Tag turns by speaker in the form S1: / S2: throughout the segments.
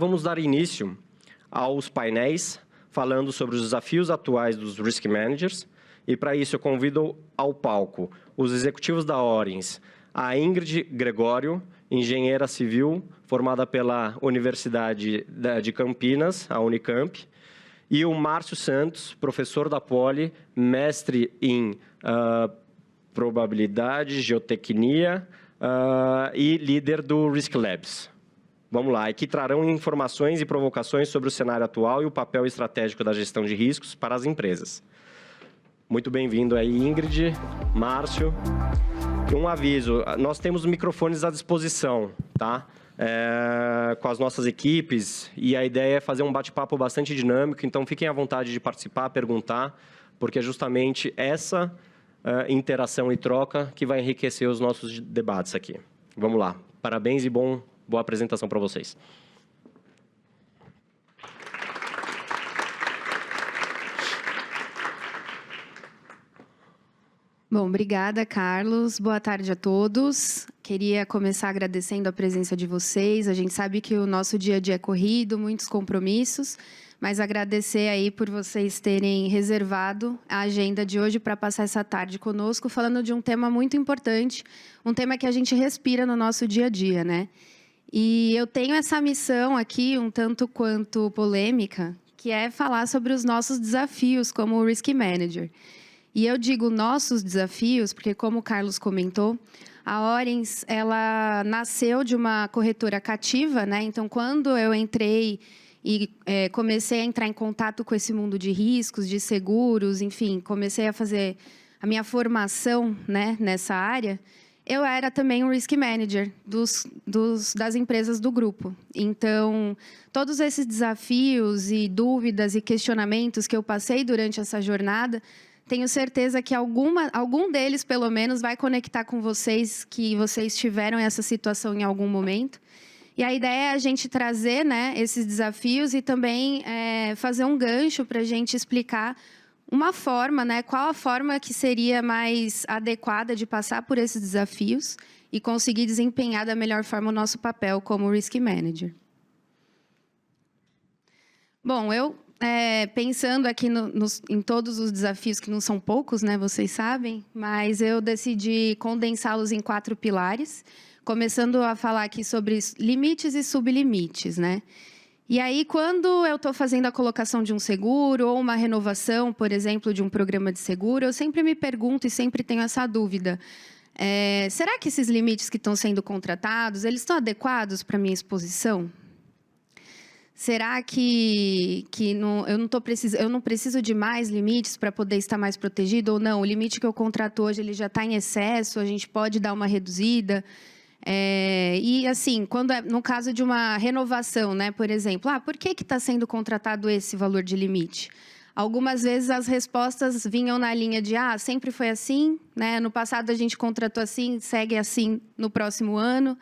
S1: vamos dar início aos painéis falando sobre os desafios atuais dos Risk Managers. E, para isso, eu convido ao palco os executivos da Orens, a Ingrid Gregório, engenheira civil, formada pela Universidade de Campinas, a Unicamp, e o Márcio Santos, professor da Poli, mestre em probabilidade, geotecnia e líder do Risk Labs. Vamos lá, e que trarão informações e provocações sobre o cenário atual e o papel estratégico da gestão de riscos para as empresas. Muito bem-vindo aí, Ingrid, Márcio. E um aviso, nós temos microfones à disposição, tá? Com as nossas equipes, e a ideia é fazer um bate-papo bastante dinâmico, então fiquem à vontade de participar, perguntar, porque é justamente essa interação e troca que vai enriquecer os nossos debates aqui. Vamos lá, parabéns e boa apresentação para vocês.
S2: Bom, obrigada, Carlos. Boa tarde a todos. Queria começar agradecendo a presença de vocês. A gente sabe que o nosso dia a dia é corrido, muitos compromissos, mas agradecer aí por vocês terem reservado a agenda de hoje para passar essa tarde conosco, falando de um tema muito importante, um tema que a gente respira no nosso dia a dia, né? E eu tenho essa missão aqui, um tanto quanto polêmica, que é falar sobre os nossos desafios como Risk Manager. E eu digo nossos desafios, porque como o Carlos comentou, a Orens, ela nasceu de uma corretora cativa, né? Então, quando eu entrei e comecei a entrar em contato com esse mundo de riscos, de seguros, enfim, comecei a fazer a minha formação, né, nessa área, eu era também um Risk Manager das empresas do grupo. Então, todos esses desafios e dúvidas e questionamentos que eu passei durante essa jornada, tenho certeza que algum deles, pelo menos, vai conectar com vocês, que vocês tiveram essa situação em algum momento. E a ideia é a gente trazer, né, esses desafios e também fazer um gancho para a gente explicar uma forma, né, qual a forma que seria mais adequada de passar por esses desafios e conseguir desempenhar da melhor forma o nosso papel como Risk Manager. Bom, eu... pensando aqui em todos os desafios, que não são poucos, né, vocês sabem, mas eu decidi condensá-los em 4 pilares, começando a falar aqui sobre limites e sublimites, né? E aí, quando eu estou fazendo a colocação de um seguro ou uma renovação, por exemplo, de um programa de seguro, eu sempre me pergunto e sempre tenho essa dúvida. Será que esses limites que estão sendo contratados, eles estão adequados para a minha exposição? Será que eu não preciso de mais limites para poder estar mais protegido ou não? O limite que eu contrato hoje ele já está em excesso, a gente pode dar uma reduzida. E assim, no caso de uma renovação, né, por exemplo, por que está sendo contratado esse valor de limite? Algumas vezes as respostas vinham na linha de sempre foi assim, né? No passado a gente contratou assim, segue assim no próximo ano.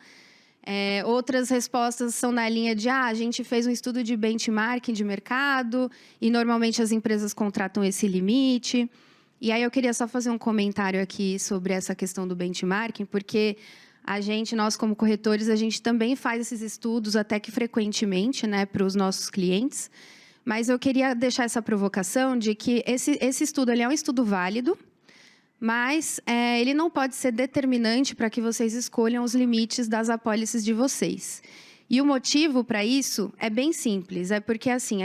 S2: Outras respostas são na linha de a gente fez um estudo de benchmarking de mercado e normalmente as empresas contratam esse limite. E aí eu queria só fazer um comentário aqui sobre essa questão do benchmarking, porque nós como corretores, a gente também faz esses estudos até que frequentemente, né, para os nossos clientes. Mas eu queria deixar essa provocação de que esse estudo ele é um estudo válido, mas ele não pode ser determinante para que vocês escolham os limites das apólices de vocês. E o motivo para isso é bem simples, porque assim,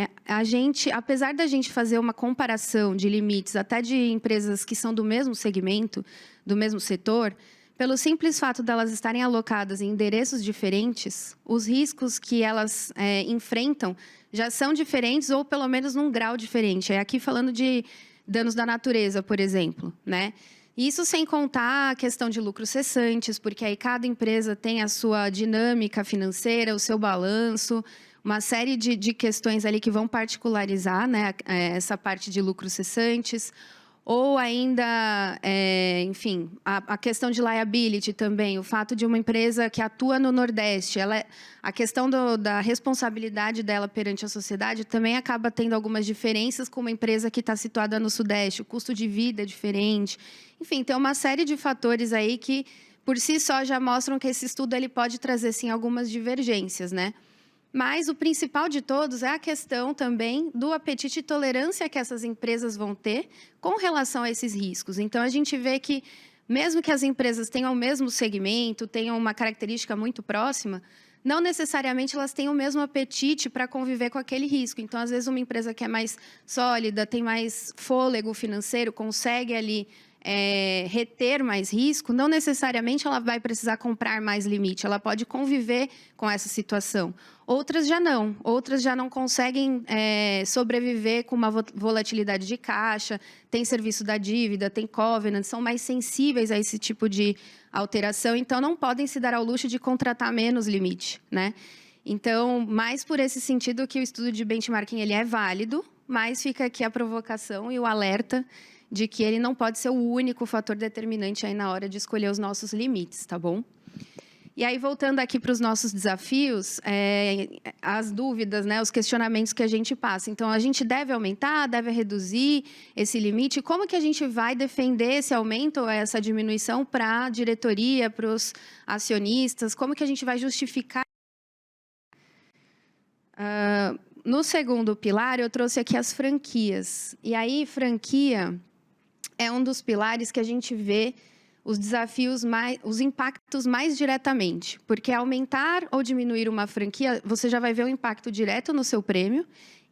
S2: apesar da gente fazer uma comparação de limites até de empresas que são do mesmo segmento, do mesmo setor, pelo simples fato delas estarem alocadas em endereços diferentes, os riscos que elas enfrentam já são diferentes ou pelo menos num grau diferente. Aqui falando de danos da natureza, por exemplo, né? Isso sem contar a questão de lucros cessantes, porque aí cada empresa tem a sua dinâmica financeira, o seu balanço, uma série de questões ali que vão particularizar, né, essa parte de lucros cessantes. Ou ainda, enfim, a questão de liability também, o fato de uma empresa que atua no Nordeste, a questão da responsabilidade dela perante a sociedade também acaba tendo algumas diferenças com uma empresa que está situada no Sudeste, o custo de vida é diferente. Enfim, tem uma série de fatores aí que, por si só, já mostram que esse estudo ele pode trazer, sim, algumas divergências, né? Mas o principal de todos é a questão também do apetite e tolerância que essas empresas vão ter com relação a esses riscos. Então, a gente vê que, mesmo que as empresas tenham o mesmo segmento, tenham uma característica muito próxima, não necessariamente elas têm o mesmo apetite para conviver com aquele risco. Então, às vezes, uma empresa que é mais sólida, tem mais fôlego financeiro, consegue ali reter mais risco, não necessariamente ela vai precisar comprar mais limite, ela pode conviver com essa situação. Outras já não conseguem sobreviver com uma volatilidade de caixa, tem serviço da dívida, tem covenant, são mais sensíveis a esse tipo de alteração, então não podem se dar ao luxo de contratar menos limite, né? Então, mais por esse sentido que o estudo de benchmarking ele é válido, mas fica aqui a provocação e o alerta de que ele não pode ser o único fator determinante aí na hora de escolher os nossos limites, tá bom? E aí, voltando aqui para os nossos desafios, as dúvidas, né, os questionamentos que a gente passa. Então, a gente deve aumentar, deve reduzir esse limite? Como que a gente vai defender esse aumento ou essa diminuição para a diretoria, para os acionistas? Como que a gente vai justificar? No segundo pilar, eu trouxe aqui as franquias. E aí, franquia é um dos pilares que a gente vê os desafios os impactos mais diretamente, porque aumentar ou diminuir uma franquia, você já vai ver um impacto direto no seu prêmio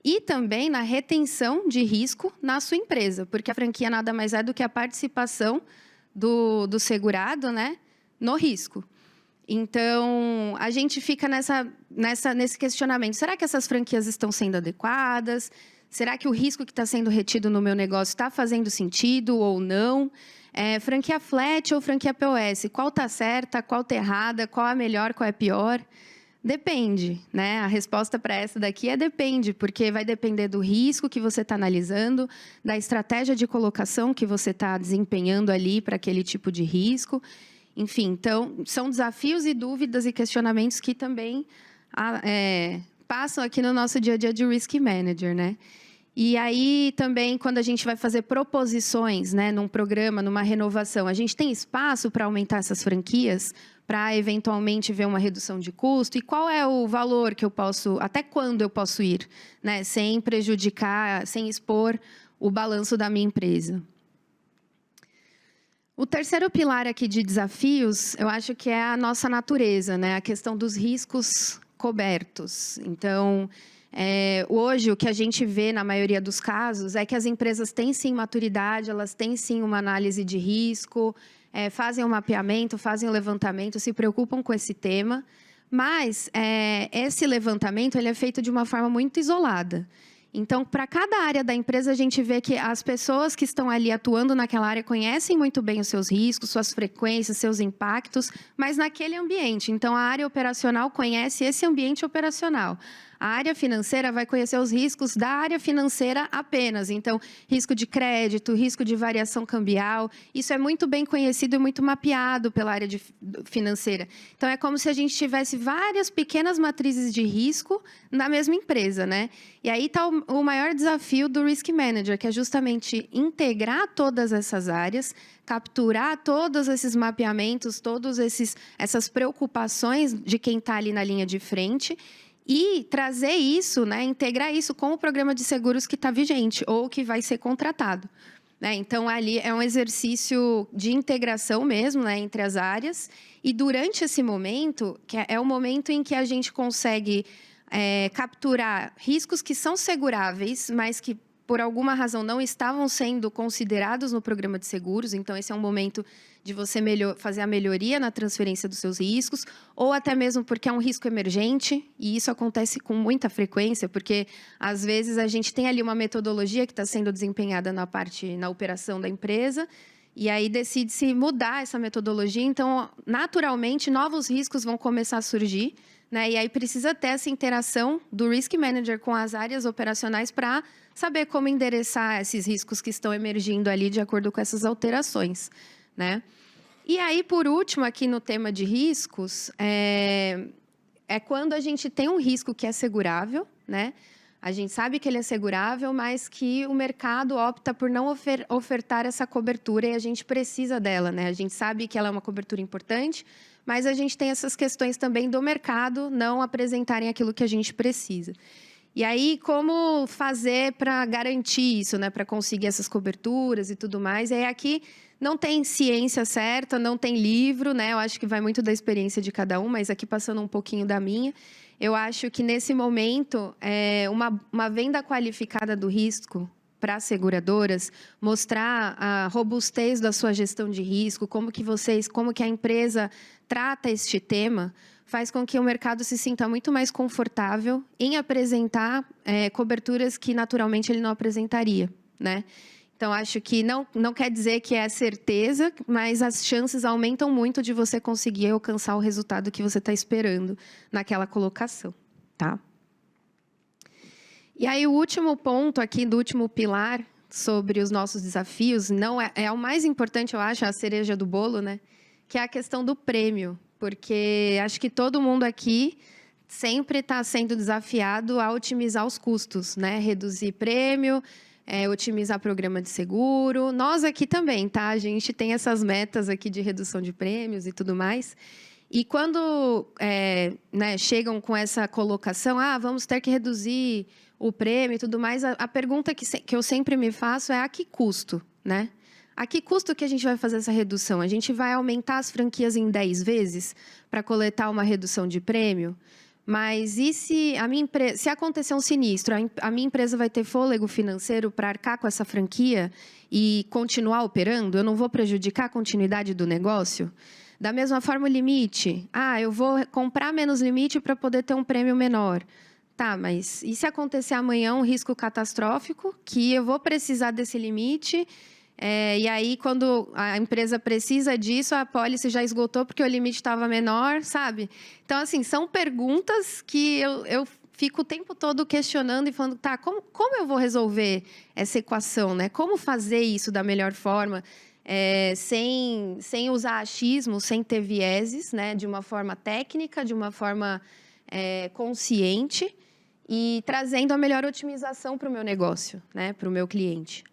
S2: e também na retenção de risco na sua empresa, porque a franquia nada mais é do que a participação do segurado, né, no risco. Então, a gente fica nesse questionamento. Será que essas franquias estão sendo adequadas? Será que o risco que está sendo retido no meu negócio está fazendo sentido ou não? Franquia flat ou franquia POS? Qual está certa, qual está errada, qual é a melhor, qual é a pior? Depende, né? A resposta para essa daqui é depende, porque vai depender do risco que você está analisando, da estratégia de colocação que você está desempenhando ali para aquele tipo de risco. Enfim, então, são desafios e dúvidas e questionamentos que também passam aqui no nosso dia a dia de Risk Manager, né? E aí, também, quando a gente vai fazer proposições, né, num programa, numa renovação, a gente tem espaço para aumentar essas franquias, para, eventualmente, ver uma redução de custo? E qual é o valor que eu posso, até quando eu posso ir, né, sem prejudicar, sem expor o balanço da minha empresa? O terceiro pilar aqui de desafios, eu acho que é a nossa natureza, né? A questão dos riscos cobertos. Então, hoje, o que a gente vê na maioria dos casos é que as empresas têm, sim, maturidade, elas têm, sim, uma análise de risco, fazem um mapeamento, fazem um levantamento, se preocupam com esse tema, mas esse levantamento ele é feito de uma forma muito isolada. Então, para cada área da empresa, a gente vê que as pessoas que estão ali atuando naquela área conhecem muito bem os seus riscos, suas frequências, seus impactos, mas naquele ambiente. Então, a área operacional conhece esse ambiente operacional. A área financeira vai conhecer os riscos da área financeira apenas. Então, risco de crédito, risco de variação cambial, isso é muito bem conhecido e muito mapeado pela área financeira. Então, é como se a gente tivesse várias pequenas matrizes de risco na mesma empresa, né? E aí está o maior desafio do Risk Manager, que é justamente integrar todas essas áreas, capturar todos esses mapeamentos, essas preocupações de quem está ali na linha de frente e trazer isso, né, integrar isso com o programa de seguros que está vigente ou que vai ser contratado, né? Então, ali é um exercício de integração mesmo, né, entre as áreas. E durante esse momento, que é o momento em que a gente consegue capturar riscos que são seguráveis, mas que, por alguma razão, não estavam sendo considerados no programa de seguros. Então, esse é um momento de você fazer a melhoria na transferência dos seus riscos, ou até mesmo porque é um risco emergente, e isso acontece com muita frequência, porque, às vezes, a gente tem ali uma metodologia que está sendo desempenhada na operação da empresa, e aí decide-se mudar essa metodologia. Então, naturalmente, novos riscos vão começar a surgir, né? E aí precisa ter essa interação do Risk Manager com as áreas operacionais para saber como endereçar esses riscos que estão emergindo ali de acordo com essas alterações, né? E aí, por último, aqui no tema de riscos, é quando a gente tem um risco que é segurável, né? A gente sabe que ele é segurável, mas que o mercado opta por não ofertar essa cobertura e a gente precisa dela, né? A gente sabe que ela é uma cobertura importante, mas a gente tem essas questões também do mercado não apresentarem aquilo que a gente precisa. E aí, como fazer para garantir isso, né? Para conseguir essas coberturas e tudo mais? E aí, aqui não tem ciência certa, não tem livro, né? Eu acho que vai muito da experiência de cada um, mas aqui passando um pouquinho da minha. Eu acho que, nesse momento, uma venda qualificada do risco para as seguradoras, mostrar a robustez da sua gestão de risco, como que a empresa trata este tema, faz com que o mercado se sinta muito mais confortável em apresentar coberturas que, naturalmente, ele não apresentaria, né? Então, acho que não quer dizer que é certeza, mas as chances aumentam muito de você conseguir alcançar o resultado que você está esperando naquela colocação, tá? E aí, o último ponto aqui, do último pilar, sobre os nossos desafios, não é o mais importante, eu acho, a cereja do bolo, né? Que é a questão do prêmio, porque acho que todo mundo aqui sempre está sendo desafiado a otimizar os custos, né? Reduzir prêmio, otimizar programa de seguro. Nós aqui também, tá? A gente tem essas metas aqui de redução de prêmios e tudo mais. E quando chegam com essa colocação, vamos ter que reduzir o prêmio e tudo mais, a pergunta que eu sempre me faço é a que custo, né? A que custo que a gente vai fazer essa redução? A gente vai aumentar as franquias em 10 vezes para coletar uma redução de prêmio? Mas e se se acontecer um sinistro, a minha empresa vai ter fôlego financeiro para arcar com essa franquia e continuar operando? Eu não vou prejudicar a continuidade do negócio? Da mesma forma, o limite. Eu vou comprar menos limite para poder ter um prêmio menor. Tá, mas e se acontecer amanhã um risco catastrófico, que eu vou precisar desse limite, e aí, quando a empresa precisa disso, a apólice já esgotou porque o limite estava menor, sabe? Então, assim, são perguntas que eu fico o tempo todo questionando e falando, tá, como eu vou resolver essa equação, né? Como fazer isso da melhor forma, sem usar achismo, sem ter vieses, né? De uma forma técnica, de uma forma consciente e trazendo a melhor otimização para o meu negócio, né? Para o meu cliente.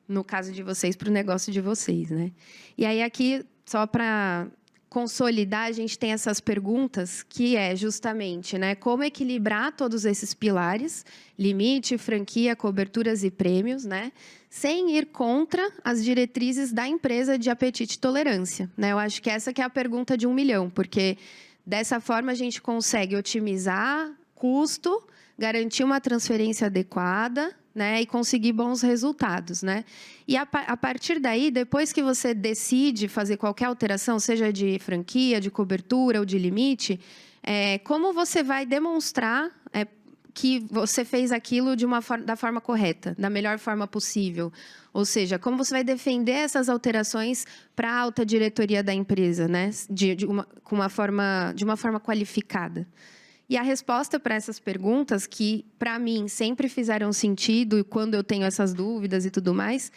S2: No caso de vocês, para o negócio de vocês, né? E aí, aqui, só para consolidar, a gente tem essas perguntas, que é justamente, né, como equilibrar todos esses pilares, limite, franquia, coberturas e prêmios, né, sem ir contra as diretrizes da empresa de apetite e tolerância, né? Eu acho que essa que é a pergunta de 1 milhão, porque dessa forma a gente consegue otimizar custo, garantir uma transferência adequada, né, e conseguir bons resultados, né? E a partir daí, depois que você decide fazer qualquer alteração, seja de franquia, de cobertura ou de limite, como você vai demonstrar que você fez aquilo da forma correta, da melhor forma possível? Ou seja, como você vai defender essas alterações para a alta diretoria da empresa, né? De uma forma qualificada. E a resposta para essas perguntas, que, para mim, sempre fizeram sentido, e quando eu tenho essas dúvidas e tudo mais,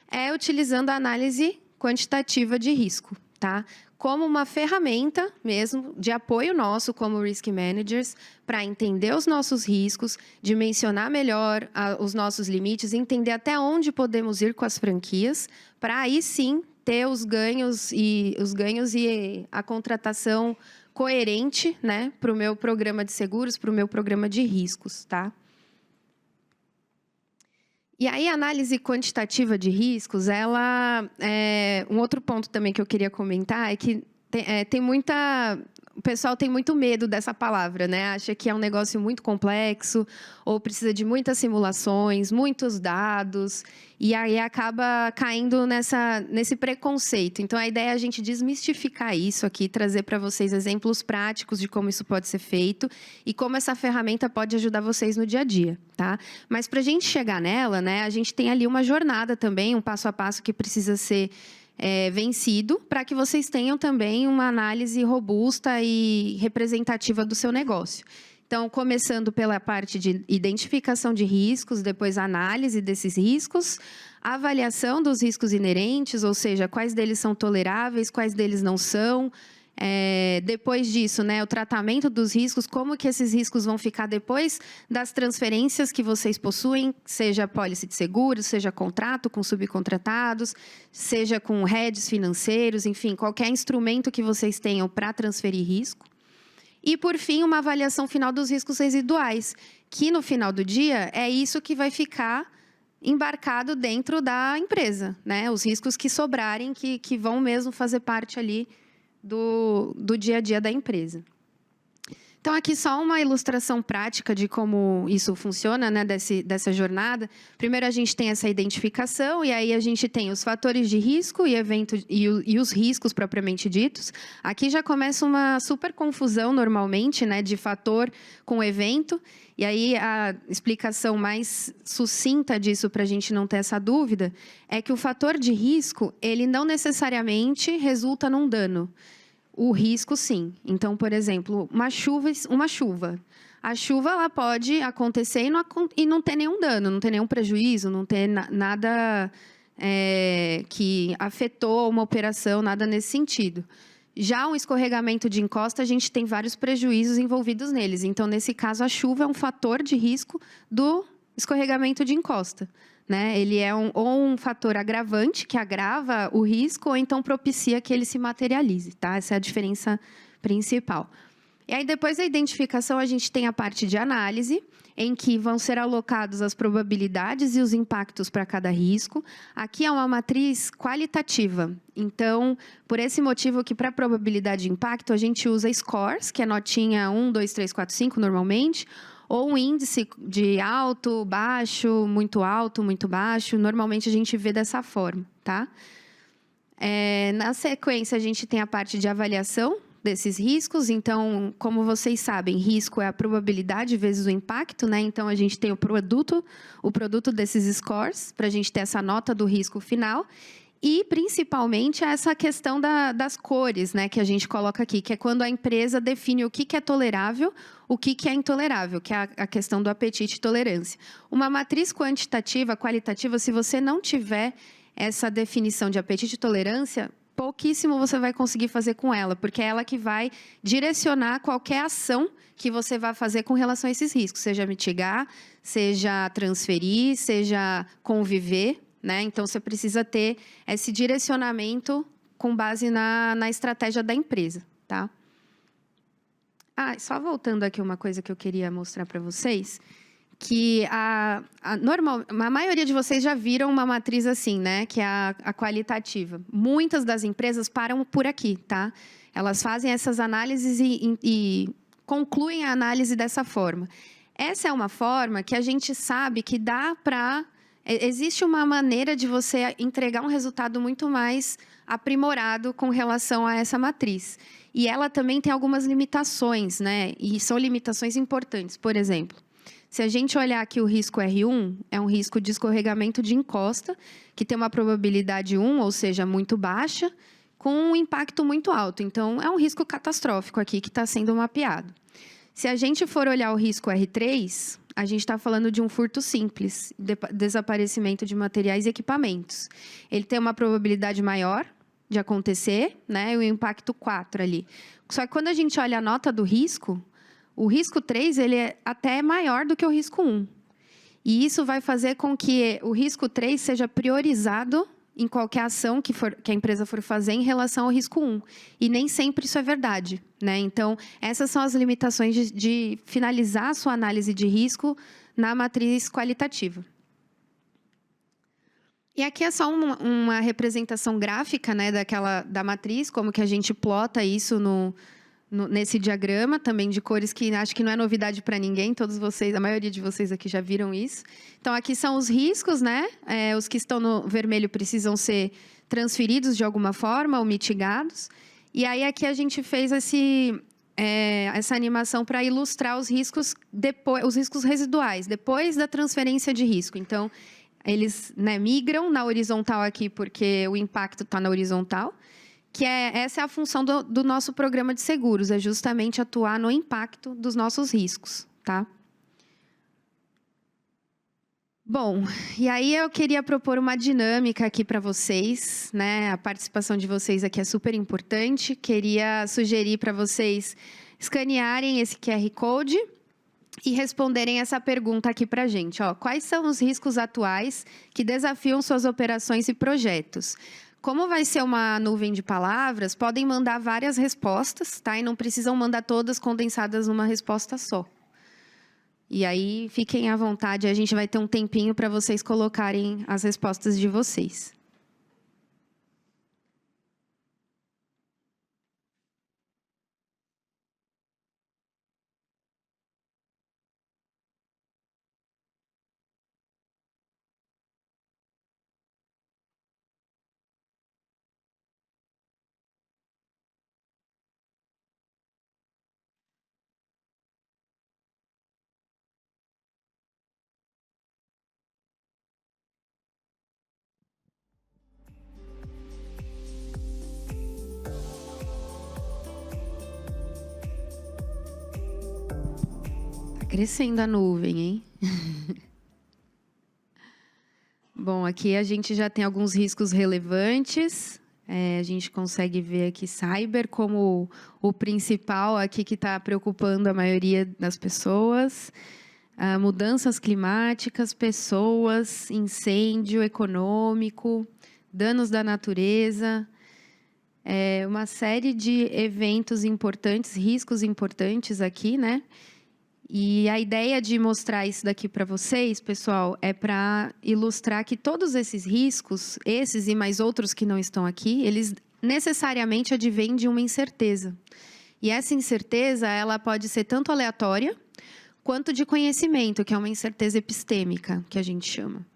S2: é utilizando a análise quantitativa de risco, tá? Como uma ferramenta mesmo de apoio nosso como Risk Managers para entender os nossos riscos, dimensionar melhor os nossos limites, entender até onde podemos ir com as franquias, para aí sim ter os ganhos e a contratação coerente, né, para o meu programa de seguros, para o meu programa de riscos, tá? E aí, a análise quantitativa de riscos, um outro ponto também que eu queria comentar é que o pessoal tem muito medo dessa palavra, né? Acha que é um negócio muito complexo, ou precisa de muitas simulações, muitos dados, e aí acaba caindo nesse preconceito. Então, a ideia é a gente desmistificar isso aqui, trazer para vocês exemplos práticos de como isso pode ser feito e como essa ferramenta pode ajudar vocês no dia a dia, tá? Mas, para a gente chegar nela, né, a gente tem ali uma jornada também, um passo a passo que precisa ser vencido, para que vocês tenham também uma análise robusta e representativa do seu negócio. Então, começando pela parte de identificação de riscos, depois a análise desses riscos, a avaliação dos riscos inerentes, ou seja, quais deles são toleráveis, quais deles não são, Depois disso, né, o tratamento dos riscos, como que esses riscos vão ficar depois das transferências que vocês possuem, seja pólice de seguros, seja contrato com subcontratados, seja com hedges financeiros, enfim, qualquer instrumento que vocês tenham para transferir risco. E, por fim, uma avaliação final dos riscos residuais, que no final do dia é isso que vai ficar embarcado dentro da empresa, né? Os riscos que sobrarem, que vão mesmo fazer parte ali do dia a dia da empresa. Então, aqui só uma ilustração prática de como isso funciona, né, dessa jornada. Primeiro, a gente tem essa identificação, e aí a gente tem os fatores de risco e os riscos propriamente ditos. Aqui já começa uma super confusão, normalmente, né, de fator com evento. E aí, a explicação mais sucinta disso, para a gente não ter essa dúvida, é que o fator de risco, ele não necessariamente resulta num dano. O risco, sim. Então, por exemplo, uma chuva. A chuva ela pode acontecer e não ter nenhum dano, não ter nenhum prejuízo, não ter nada que afetou uma operação, nada nesse sentido. Já um escorregamento de encosta, a gente tem vários prejuízos envolvidos neles. Então, nesse caso, a chuva é um fator de risco do escorregamento de encosta, né? Ele é um fator agravante, que agrava o risco, ou então propicia que ele se materialize, tá? Essa é a diferença principal. E aí, depois da identificação, a gente tem a parte de análise, em que vão ser alocados as probabilidades e os impactos para cada risco. Aqui é uma matriz qualitativa. Então, por esse motivo que para a probabilidade de impacto, a gente usa scores, que é notinha 1, 2, 3, 4, 5 normalmente, ou um índice de alto, baixo, muito baixo. Normalmente, a gente vê dessa forma, tá? Na sequência, a gente tem a parte de avaliação desses riscos. Então, como vocês sabem, risco é a probabilidade vezes o impacto, né? Então, a gente tem o produto desses scores, para a gente ter essa nota do risco final. E, principalmente, essa questão das cores, né, que a gente coloca aqui, que é quando a empresa define o que é tolerável, o que é intolerável, que é a questão do apetite e tolerância. Uma matriz quantitativa, qualitativa, se você não tiver essa definição de apetite e tolerância, pouquíssimo você vai conseguir fazer com ela, porque é ela que vai direcionar qualquer ação que você vai fazer com relação a esses riscos, seja mitigar, seja transferir, seja conviver, né? Então, você precisa ter esse direcionamento com base na estratégia da empresa, tá? Só voltando aqui uma coisa que eu queria mostrar para vocês, que a maioria de vocês já viram uma matriz assim, né? Que é a qualitativa. Muitas das empresas param por aqui, tá? Elas fazem essas análises e concluem a análise dessa forma. Essa é uma forma que a gente sabe que dá para... Existe uma maneira de você entregar um resultado muito mais aprimorado com relação a essa matriz. E ela também tem algumas limitações, né? E são limitações importantes. Por exemplo, se a gente olhar aqui o risco R1, é um risco de escorregamento de encosta, que tem uma probabilidade 1, ou seja, muito baixa, com um impacto muito alto. Então, é um risco catastrófico aqui que está sendo mapeado. Se a gente for olhar o risco R3, a gente está falando de um furto simples, desaparecimento de materiais e equipamentos. Ele tem uma probabilidade maior de acontecer, né? E o impacto 4 ali. Só que quando a gente olha a nota do risco, o risco 3 ele é até maior do que o risco 1. E isso vai fazer com que o risco 3 seja priorizado em qualquer ação que a empresa for fazer em relação ao risco 1. E nem sempre isso é verdade, né? Então, essas são as limitações de finalizar a sua análise de risco na matriz qualitativa. E aqui é só uma representação gráfica, né, da matriz, como que a gente plota isso nesse diagrama, também de cores que acho que não é novidade para ninguém, todos vocês, a maioria de vocês aqui já viram isso. Então, aqui são os riscos, né? Os que estão no vermelho precisam ser transferidos de alguma forma ou mitigados. E aí, aqui a gente fez essa animação para ilustrar os riscos residuais, depois da transferência de risco. Então, eles, né, migram na horizontal aqui, porque o impacto está na horizontal, que essa é a função do nosso programa de seguros, é justamente atuar no impacto dos nossos riscos, tá? Bom, e aí eu queria propor uma dinâmica aqui para vocês, né? A participação de vocês aqui é super importante. Queria sugerir para vocês escanearem esse QR Code e responderem essa pergunta aqui para a gente. Ó, quais são os riscos atuais que desafiam suas operações e projetos? Como vai ser uma nuvem de palavras, podem mandar várias respostas, tá? E não precisam mandar todas condensadas numa resposta só. E aí, fiquem à vontade, a gente vai ter um tempinho para vocês colocarem as respostas de vocês. Tá crescendo a nuvem, hein? Bom, aqui a gente já tem alguns riscos relevantes. A gente consegue ver aqui cyber como o principal aqui que está preocupando a maioria das pessoas. Mudanças climáticas, pessoas, incêndio econômico, danos da natureza, uma série de eventos importantes, riscos importantes aqui, né? E a ideia de mostrar isso daqui para vocês, pessoal, é para ilustrar que todos esses riscos, esses e mais outros que não estão aqui, eles necessariamente advêm de uma incerteza. E essa incerteza, ela pode ser tanto aleatória, quanto de conhecimento, que é uma incerteza epistêmica, que a gente chama.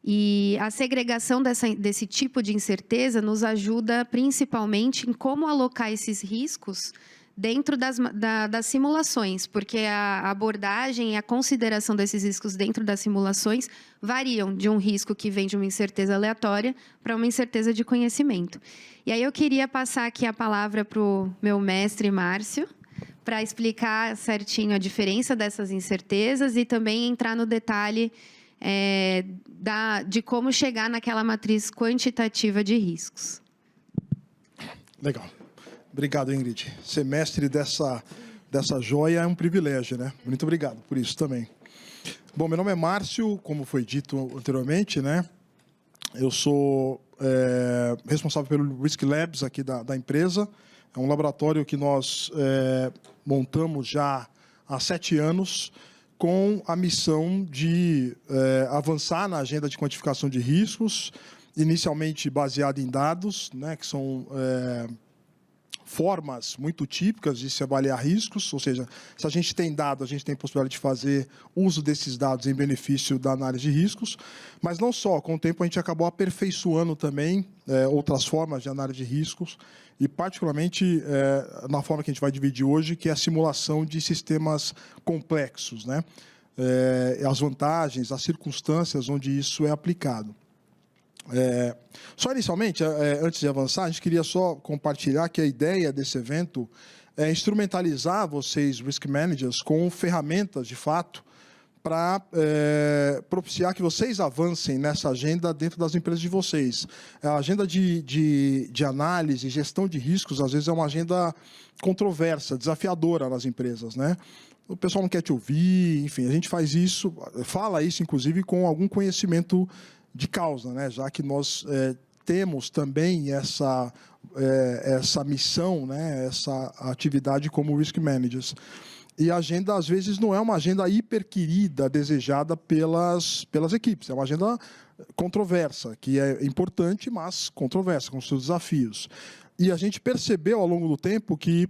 S2: E a segregação desse tipo de incerteza nos ajuda principalmente em como alocar esses riscos dentro das simulações, porque a abordagem e a consideração desses riscos dentro das simulações variam de um risco que vem de uma incerteza aleatória para uma incerteza de conhecimento. E aí eu queria passar aqui a palavra para o meu mestre Márcio, para explicar certinho a diferença dessas incertezas e também entrar no detalhe de como chegar naquela matriz quantitativa de riscos.
S3: Legal. Obrigado, Ingrid. Ser mestre dessa joia é um privilégio, né? Muito obrigado por isso também. Bom, meu nome é Márcio, como foi dito anteriormente, né? Eu sou responsável pelo Risk Labs aqui da empresa. É um laboratório que nós montamos já há 7 anos com a missão de avançar na agenda de quantificação de riscos, inicialmente baseada em dados, né, que são formas muito típicas de se avaliar riscos, ou seja, se a gente tem dado, a gente tem possibilidade de fazer uso desses dados em benefício da análise de riscos, mas não só, com o tempo a gente acabou aperfeiçoando também outras formas de análise de riscos, e particularmente na forma que a gente vai dividir hoje, que é a simulação de sistemas complexos, né? As vantagens, as circunstâncias onde isso é aplicado. Só inicialmente, antes de avançar, a gente queria só compartilhar que a ideia desse evento é instrumentalizar vocês, Risk Managers, com ferramentas, de fato, para propiciar que vocês avancem nessa agenda dentro das empresas de vocês. A agenda de análise, gestão de riscos, às vezes é uma agenda controversa, desafiadora nas empresas, né? O pessoal não quer te ouvir, enfim, a gente faz isso, fala isso, inclusive, com algum conhecimento de causa, né? Já que nós temos também essa missão, né? Essa atividade como Risk Managers. E a agenda, às vezes, não é uma agenda hiper querida, desejada pelas equipes. É uma agenda controversa, que é importante, mas controversa, com seus desafios. E a gente percebeu, ao longo do tempo, que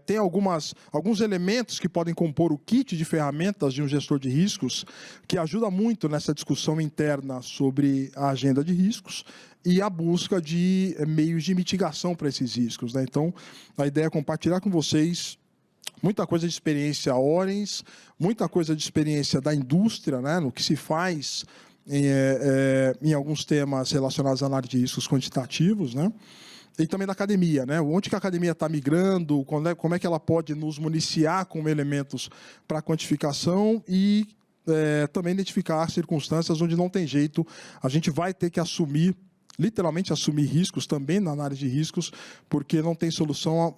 S3: tem alguns elementos que podem compor o kit de ferramentas de um gestor de riscos, que ajuda muito nessa discussão interna sobre a agenda de riscos e a busca de meios de mitigação para esses riscos, né? Então, a ideia é compartilhar com vocês muita coisa de experiência Orens, muita coisa de experiência da indústria, né, no que se faz em alguns temas relacionados à análise de riscos quantitativos, né, e também da academia, né, onde que a academia está migrando, como é que ela pode nos municiar com elementos para quantificação e também identificar circunstâncias onde não tem jeito, a gente vai ter que assumir, literalmente assumir riscos também na análise de riscos, porque não tem solução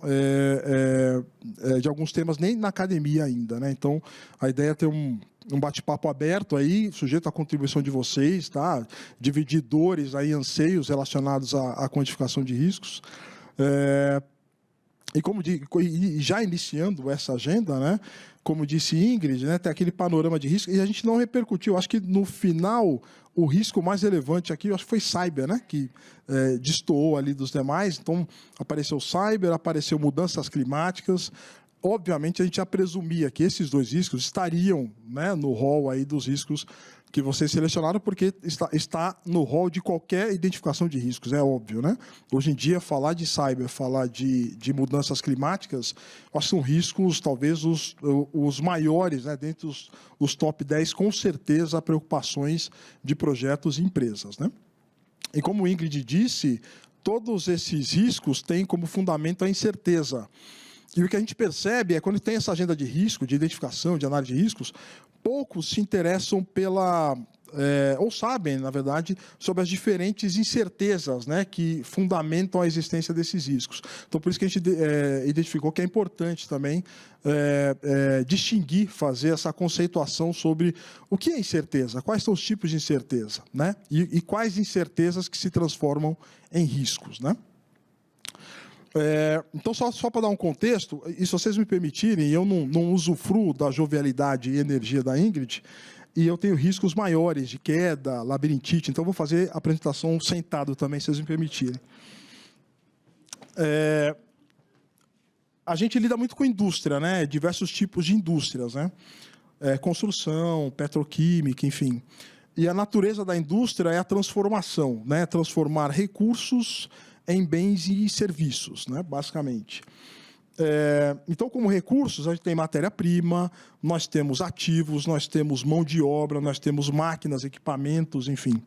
S3: de alguns temas nem na academia ainda, né? Então, a ideia é ter um bate-papo aberto aí, sujeito à contribuição de vocês, tá? Dividir dores, aí, anseios relacionados à quantificação de riscos. E já iniciando essa agenda, né? Como disse Ingrid, né? Tem aquele panorama de risco, e a gente não repercutiu. Acho que no final o risco mais relevante aqui, acho que foi cyber, né? Que destoou ali dos demais. Então, apareceu cyber, apareceu mudanças climáticas. Obviamente, a gente já presumia que esses dois riscos estariam, né, no rol aí dos riscos que vocês selecionaram, porque está no rol de qualquer identificação de riscos, é óbvio, né? Hoje em dia, falar de cyber, falar de mudanças climáticas, acho que são riscos, talvez, os maiores, né, dentre os top 10, com certeza, preocupações de projetos e empresas, né? E como o Ingrid disse, todos esses riscos têm como fundamento a incerteza. E o que a gente percebe é, quando tem essa agenda de risco, de identificação, de análise de riscos, poucos se interessam ou sabem, na verdade, sobre as diferentes incertezas, né, que fundamentam a existência desses riscos. Então, por isso que a gente identificou que é importante também distinguir, fazer essa conceituação sobre o que é incerteza, quais são os tipos de incerteza, né, e quais incertezas que se transformam em riscos, né? Então, só para dar um contexto, e se vocês me permitirem, eu não usufruo da jovialidade e energia da Ingrid, e eu tenho riscos maiores de queda, labirintite, então vou fazer a apresentação sentado também, se vocês me permitirem. A gente lida muito com indústria, né? Diversos tipos de indústrias, né? Construção, petroquímica, enfim. E a natureza da indústria é a transformação, né? Transformar recursos em bens e serviços, né, basicamente. Então, como recursos, a gente tem matéria-prima, nós temos ativos, nós temos mão de obra, nós temos máquinas, equipamentos, enfim.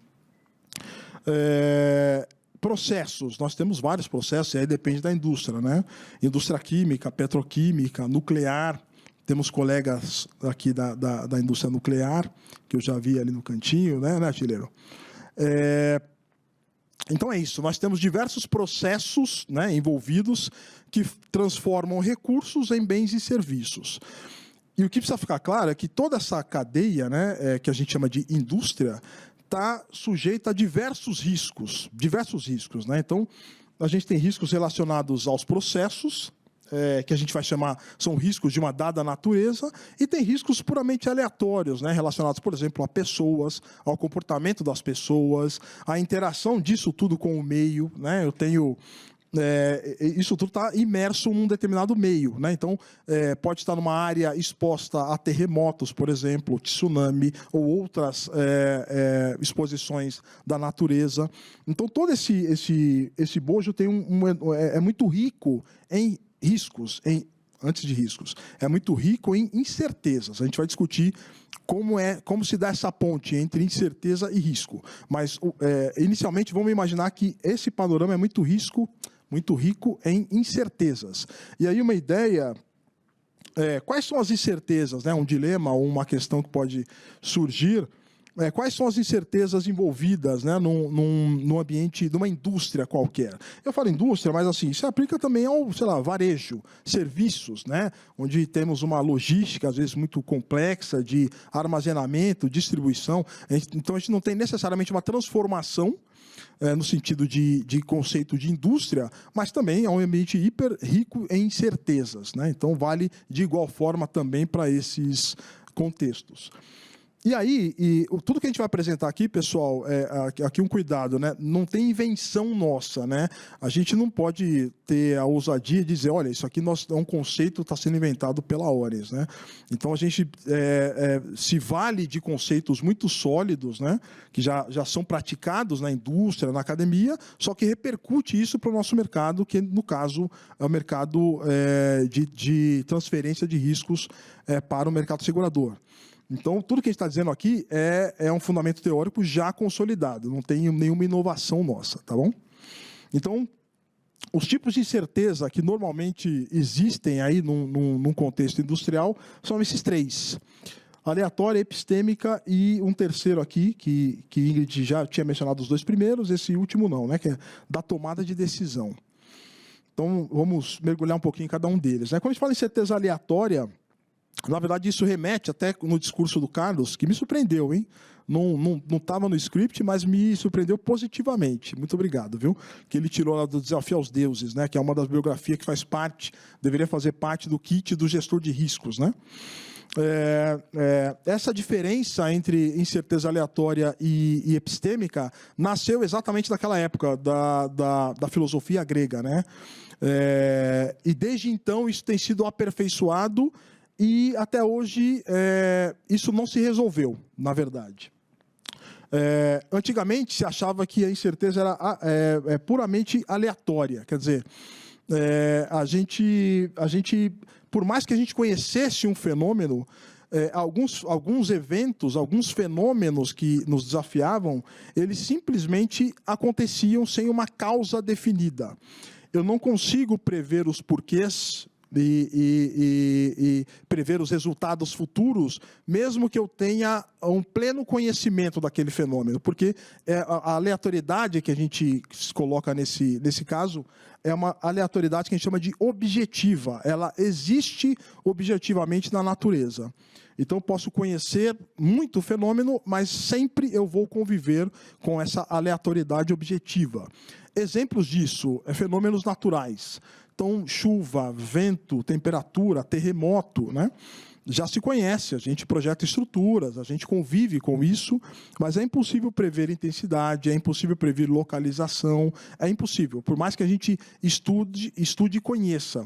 S3: Processos, nós temos vários processos, e aí depende da indústria, né? Indústria química, petroquímica, nuclear. Temos colegas aqui da indústria nuclear, que eu já vi ali no cantinho, né, Artilheiro? Então, é isso. Nós temos diversos processos, né, envolvidos que transformam recursos em bens e serviços. E o que precisa ficar claro é que toda essa cadeia, né, que a gente chama de indústria, está sujeita a diversos riscos. Né? Então, a gente tem riscos relacionados aos processos, que a gente vai chamar, são riscos de uma dada natureza, e tem riscos puramente aleatórios, né, relacionados, por exemplo, a pessoas, ao comportamento das pessoas, à interação disso tudo com o meio, né? Eu tenho... isso tudo está imerso num determinado meio, né? Então, pode estar numa área exposta a terremotos, por exemplo, tsunami, ou outras exposições da natureza. Então, todo esse bojo tem é muito rico em riscos, antes de riscos, é muito rico em incertezas. A gente vai discutir como se dá essa ponte entre incerteza e risco. Mas, inicialmente, vamos imaginar que esse panorama é muito rico em incertezas. E aí uma ideia... quais são as incertezas, né? Um dilema ou uma questão que pode surgir... quais são as incertezas envolvidas, né, num ambiente, numa indústria qualquer? Eu falo indústria, mas assim, isso aplica também ao, sei lá, varejo, serviços, né, onde temos uma logística, às vezes, muito complexa de armazenamento, distribuição. Então, a gente não tem necessariamente uma transformação no sentido de conceito de indústria, mas também é um ambiente hiper rico em incertezas, né? Então, vale de igual forma também para esses contextos. E aí, tudo que a gente vai apresentar aqui, pessoal, aqui um cuidado, né? Não tem invenção nossa, né? A gente não pode ter a ousadia de dizer, olha, isso aqui é um conceito que está sendo inventado pela Ores, né? Então, a gente se vale de conceitos muito sólidos, né? Que já são praticados na indústria, na academia, só que repercute isso para o nosso mercado, que, no caso, é o mercado de transferência de riscos para o mercado segurador. Então, tudo que a gente está dizendo aqui é um fundamento teórico já consolidado, não tem nenhuma inovação nossa, tá bom? Então, os tipos de incerteza que normalmente existem aí num contexto industrial são esses três. aleatória, epistêmica e um terceiro aqui, que Ingrid já tinha mencionado os dois primeiros, esse último não, né, que é da tomada de decisão. Então, vamos mergulhar um pouquinho em cada um deles. Quando a gente fala em certeza aleatória, na verdade, isso remete até no discurso do Carlos, que me surpreendeu, hein? Não estava no script, mas me surpreendeu positivamente. Muito obrigado, viu? Que ele tirou lá do Desafio aos Deuses, né? Que é uma das biografias que faz parte, deveria fazer parte do kit do gestor de riscos, né? Essa diferença entre incerteza aleatória e epistêmica nasceu exatamente naquela época da filosofia grega, né? E desde então isso tem sido aperfeiçoado e até hoje isso não se resolveu, na verdade. Antigamente se achava que a incerteza era puramente aleatória, quer dizer, a gente, por mais que a gente conhecesse um fenômeno, alguns eventos, alguns fenômenos que nos desafiavam, eles simplesmente aconteciam sem uma causa definida. Eu não consigo prever os porquês e prever os resultados futuros, mesmo que eu tenha um pleno conhecimento daquele fenômeno, porque a aleatoriedade que a gente coloca nesse caso é uma aleatoriedade que a gente chama de objetiva. Ela existe objetivamente na natureza. Então, eu posso conhecer muito fenômeno, mas sempre eu vou conviver com essa aleatoriedade objetiva. Exemplos disso fenômenos naturais. Então, chuva, vento, temperatura, terremoto, né? Já se conhece, a gente projeta estruturas, a gente convive com isso, mas é impossível prever intensidade, é impossível prever localização, é impossível, por mais que a gente estude e conheça.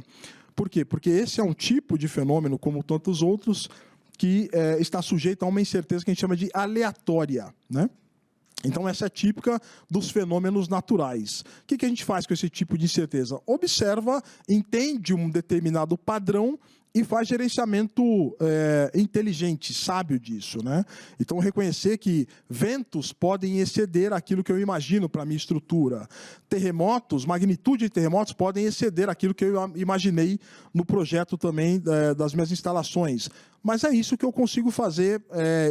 S3: Por quê? Porque esse é um tipo de fenômeno, como tantos outros, que está sujeito a uma incerteza que a gente chama de aleatória, né? Então, essa é típica dos fenômenos naturais. O que a gente faz com esse tipo de incerteza? Observa, entende um determinado padrão e faz gerenciamento inteligente, sábio disso, né? Então, reconhecer que ventos podem exceder aquilo que eu imagino para a minha estrutura. Terremotos, magnitude de terremotos podem exceder aquilo que eu imaginei no projeto também das minhas instalações. Mas é isso que eu consigo fazer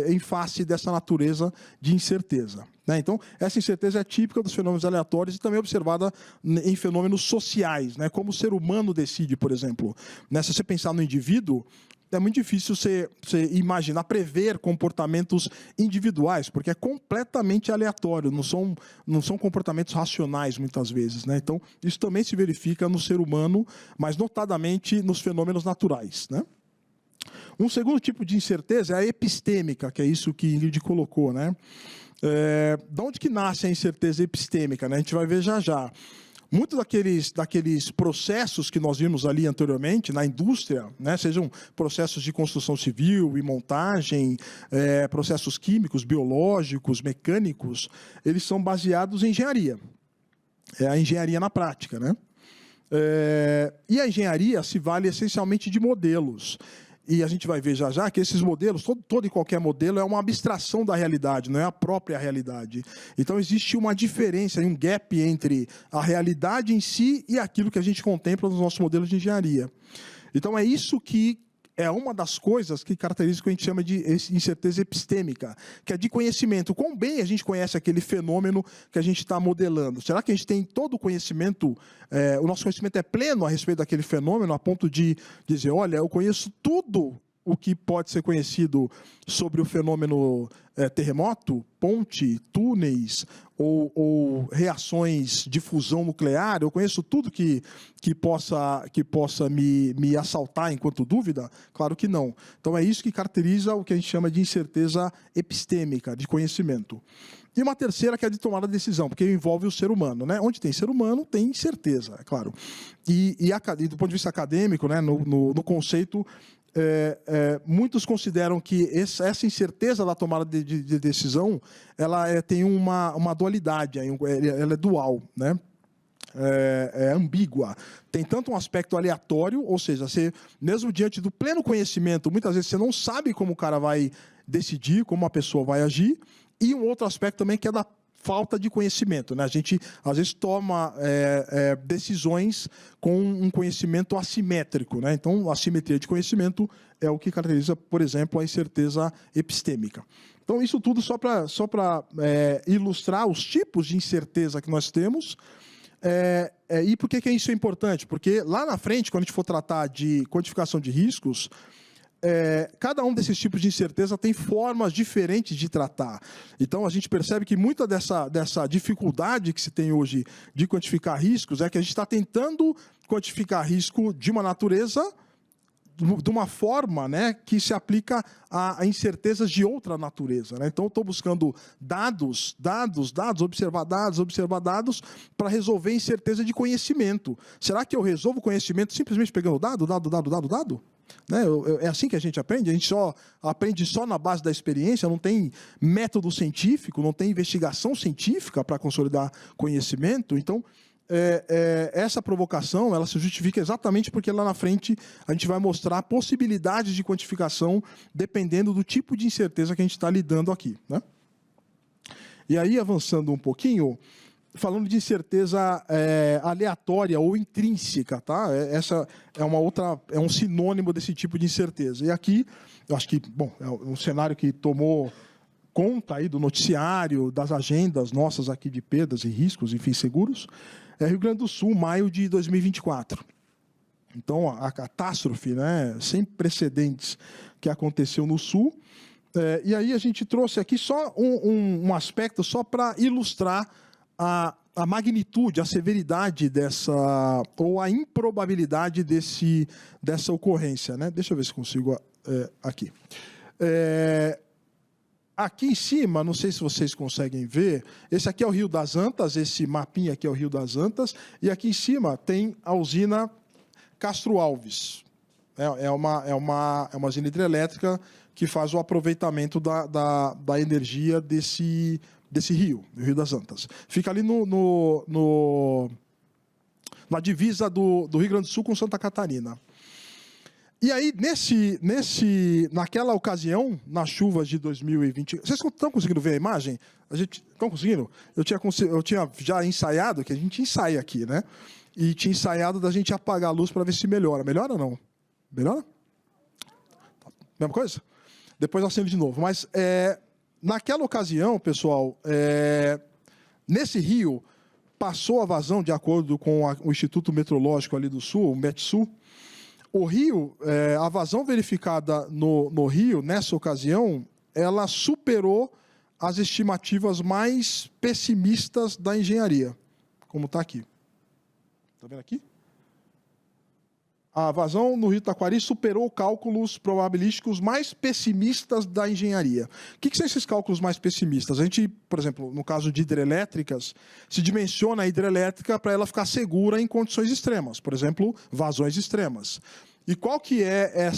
S3: em face dessa natureza de incerteza, né? Então, essa incerteza é típica dos fenômenos aleatórios e também observada em fenômenos sociais, né? Como o ser humano decide, por exemplo. Se você pensar no indivíduo, é muito difícil você imaginar, prever comportamentos individuais, porque é completamente aleatório, não são comportamentos racionais, muitas vezes, né? Então, isso também se verifica no ser humano, mas notadamente nos fenômenos naturais, né? Um segundo tipo de incerteza é a epistêmica, que é isso que Ingrid colocou, né? De onde que nasce a incerteza epistêmica, né? A gente vai ver já. Muitos daqueles processos que nós vimos ali anteriormente, na indústria, né? Sejam processos de construção civil e montagem, processos químicos, biológicos, mecânicos, eles são baseados em engenharia. É a engenharia na prática, né? E a engenharia se vale essencialmente de modelos. E a gente vai ver já que esses modelos, todo e qualquer modelo, é uma abstração da realidade, não é a própria realidade. Então, existe uma diferença, um gap entre a realidade em si e aquilo que a gente contempla nos nossos modelos de engenharia. Então, é isso que é uma das coisas que caracteriza o que a gente chama de incerteza epistêmica, que é de conhecimento. Quão bem a gente conhece aquele fenômeno que a gente está modelando? Será que a gente tem todo o conhecimento, o nosso conhecimento é pleno a respeito daquele fenômeno, a ponto de dizer, olha, eu conheço tudo o que pode ser conhecido sobre o fenômeno terremoto, ponte, túneis ou reações de fusão nuclear? Eu conheço tudo que possa me assaltar enquanto dúvida? Claro que não. Então, é isso que caracteriza o que a gente chama de incerteza epistêmica, de conhecimento. E uma terceira, que é a de tomada de decisão, porque envolve o ser humano, né? Onde tem ser humano, tem incerteza, é claro. E do ponto de vista acadêmico, né, no conceito, muitos consideram que essa incerteza da tomada de decisão, ela tem uma dualidade, ela é dual, né? É ambígua. Tem tanto um aspecto aleatório, ou seja, você, mesmo diante do pleno conhecimento, muitas vezes você não sabe como o cara vai decidir, como a pessoa vai agir, e um outro aspecto também que é da falta de conhecimento, né? A gente, às vezes, toma decisões com um conhecimento assimétrico, né? Então, a assimetria de conhecimento é o que caracteriza, por exemplo, a incerteza epistêmica. Então, isso tudo só para ilustrar os tipos de incerteza que nós temos. E por que isso é importante? Porque lá na frente, quando a gente for tratar de quantificação de riscos, cada um desses tipos de incerteza tem formas diferentes de tratar. Então, a gente percebe que muita dessa dificuldade que se tem hoje de quantificar riscos é que a gente está tentando quantificar risco de uma natureza de uma forma, né, que se aplica a incertezas de outra natureza, né? Então, eu estou buscando dados, observar dados para resolver incerteza de conhecimento. Será que eu resolvo conhecimento simplesmente pegando dado? Né? É assim que a gente aprende? A gente só aprende só na base da experiência, não tem método científico, não tem investigação científica para consolidar conhecimento. Então, essa provocação ela se justifica exatamente porque lá na frente a gente vai mostrar possibilidades de quantificação dependendo do tipo de incerteza que a gente está lidando aqui, né? E aí, avançando um pouquinho, falando de incerteza aleatória ou intrínseca, tá? Essa é um sinônimo desse tipo de incerteza. E aqui, eu acho que, bom, é um cenário que tomou conta aí do noticiário, das agendas nossas aqui de perdas e riscos, enfim, seguros. Rio Grande do Sul, maio de 2024. Então, a catástrofe, né, sem precedentes que aconteceu no Sul. E aí a gente trouxe aqui só um aspecto só para ilustrar a magnitude, a severidade ou a improbabilidade dessa ocorrência, né? Deixa eu ver se consigo aqui. Aqui em cima, não sei se vocês conseguem ver, esse aqui é o Rio das Antas, esse mapinha aqui é o Rio das Antas, e aqui em cima tem a usina Castro Alves. É uma usina hidrelétrica que faz o aproveitamento da energia desse rio, do Rio das Antas. Fica ali na divisa do Rio Grande do Sul com Santa Catarina. E aí, naquela ocasião, nas chuvas de 2020... Vocês estão conseguindo ver a imagem? Estão conseguindo? Eu tinha já ensaiado, que a gente ensaia aqui, né? E tinha ensaiado da gente apagar a luz para ver se melhora. Melhora ou não? Melhora? Mesma coisa? Depois eu acendo de novo. Mas, naquela ocasião, pessoal, nesse rio, passou a vazão, de acordo com o Instituto Meteorológico ali do Sul, o Metsul. O rio, a vazão verificada no rio, nessa ocasião, ela superou as estimativas mais pessimistas da engenharia, como está aqui. Está vendo aqui? A vazão no rio Taquari superou cálculos probabilísticos mais pessimistas da engenharia. O que são esses cálculos mais pessimistas? A gente, por exemplo, no caso de hidrelétricas, se dimensiona a hidrelétrica para ela ficar segura em condições extremas, por exemplo, vazões extremas. E qual que é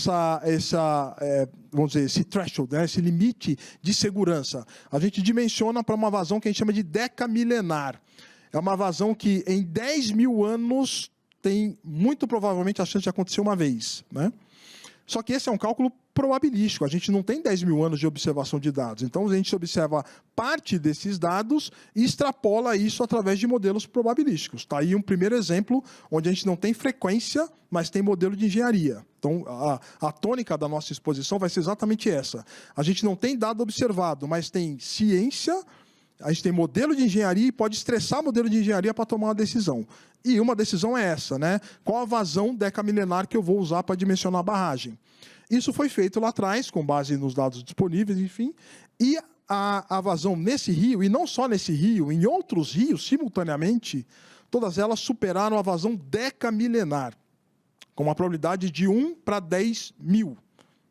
S3: vamos dizer, esse threshold, né, esse limite de segurança? A gente dimensiona para uma vazão que a gente chama de decamilenar. É uma vazão que em 10 mil anos tem muito provavelmente a chance de acontecer uma vez, né? Só que esse é um cálculo probabilístico. A gente não tem 10 mil anos de observação de dados. Então, a gente observa parte desses dados e extrapola isso através de modelos probabilísticos. Está aí um primeiro exemplo onde a gente não tem frequência, mas tem modelo de engenharia. Então, a tônica da nossa exposição vai ser exatamente essa. A gente não tem dado observado, mas tem ciência, a gente tem modelo de engenharia e pode estressar modelo de engenharia para tomar uma decisão. E uma decisão é essa, né? Qual a vazão decamilenar que eu vou usar para dimensionar a barragem? Isso foi feito lá atrás, com base nos dados disponíveis, enfim, e a vazão nesse rio, e não só nesse rio, em outros rios, simultaneamente, todas elas superaram a vazão decamilenar, com uma probabilidade de 1 para 10 mil.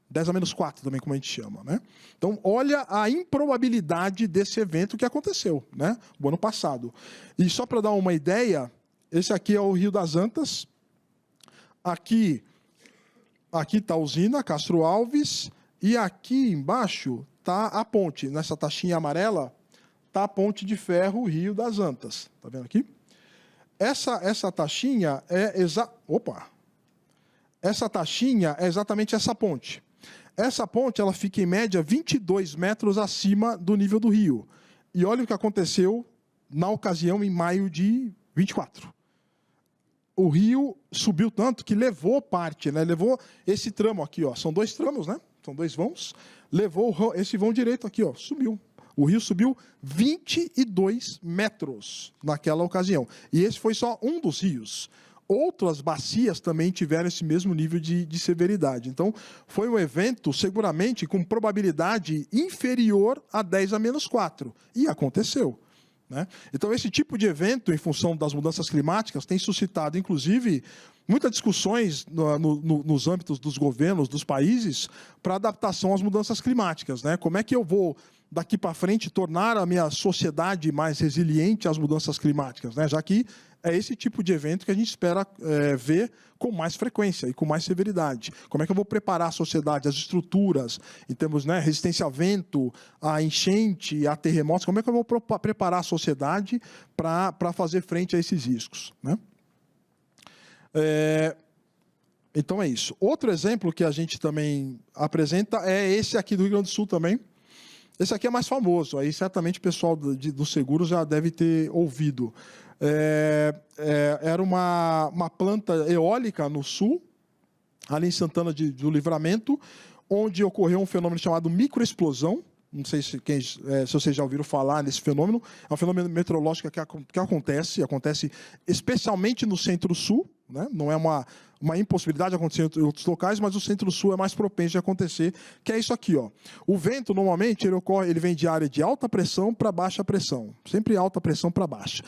S3: 10 a menos 4 também, como a gente chama, né? Então, olha a improbabilidade desse evento que aconteceu, né? O ano passado. E só para dar uma ideia, esse aqui é o Rio das Antas. Aqui está a usina, Castro Alves. E aqui embaixo está a ponte. Nessa taxinha amarela está a ponte de ferro Rio das Antas. Está vendo aqui? Essa taxinha Essa taxinha é exatamente essa ponte. Essa ponte ela fica, em média, 22 metros acima do nível do rio. E olha o que aconteceu na ocasião em maio de 24. O rio subiu tanto que levou parte, né? Levou esse tramo aqui, ó. São 2 tramos, né? São 2 vãos. Levou esse vão direito aqui, ó. Subiu. O rio subiu 22 metros naquela ocasião. E esse foi só um dos rios. Outras bacias também tiveram esse mesmo nível de severidade. Então, foi um evento, seguramente, com probabilidade inferior a 10 a menos 4. E aconteceu. Né? Então, esse tipo de evento, em função das mudanças climáticas, tem suscitado, inclusive, muitas discussões nos âmbitos dos governos, dos países, para adaptação às mudanças climáticas. Né? Como é que eu vou, daqui para frente, tornar a minha sociedade mais resiliente às mudanças climáticas? Né? Já que é esse tipo de evento que a gente espera ver com mais frequência e com mais severidade. Como é que eu vou preparar a sociedade, as estruturas, em termos de resistência a vento, a enchente, a terremotos? Como é que eu vou preparar a sociedade para fazer frente a esses riscos? Né? Então, é isso. Outro exemplo que a gente também apresenta é esse aqui do Rio Grande do Sul também. Esse aqui é mais famoso. Aí, certamente, o pessoal do seguro já deve ter ouvido. Era uma planta eólica no sul, ali em Santana do Livramento, onde ocorreu um fenômeno chamado microexplosão. Não sei se vocês já ouviram falar nesse fenômeno. É um fenômeno meteorológico que acontece especialmente no centro-sul. Né? Não é uma impossibilidade de acontecer em outros locais, mas o centro-sul é mais propenso de acontecer, que é isso aqui. Ó. O vento, normalmente, ele vem de área de alta pressão para baixa pressão. Sempre alta pressão para baixa.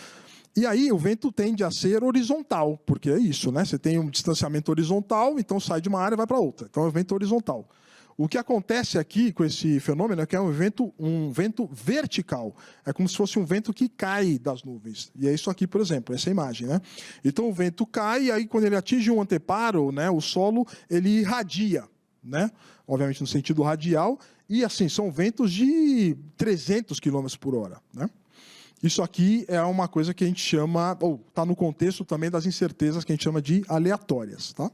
S3: E aí o vento tende a ser horizontal, porque é isso, né? Você tem um distanciamento horizontal, então sai de uma área e vai para outra. Então é um vento horizontal. O que acontece aqui com esse fenômeno é que é um vento vertical. É como se fosse um vento que cai das nuvens. E é isso aqui, por exemplo, essa imagem. Né? Então o vento cai e aí quando ele atinge um anteparo, né, o solo ele irradia. Né? Obviamente no sentido radial. E assim, são ventos de 300 km por hora. Né? Isso aqui é uma coisa que a gente chama, ou está no contexto também das incertezas que a gente chama de aleatórias. Tá?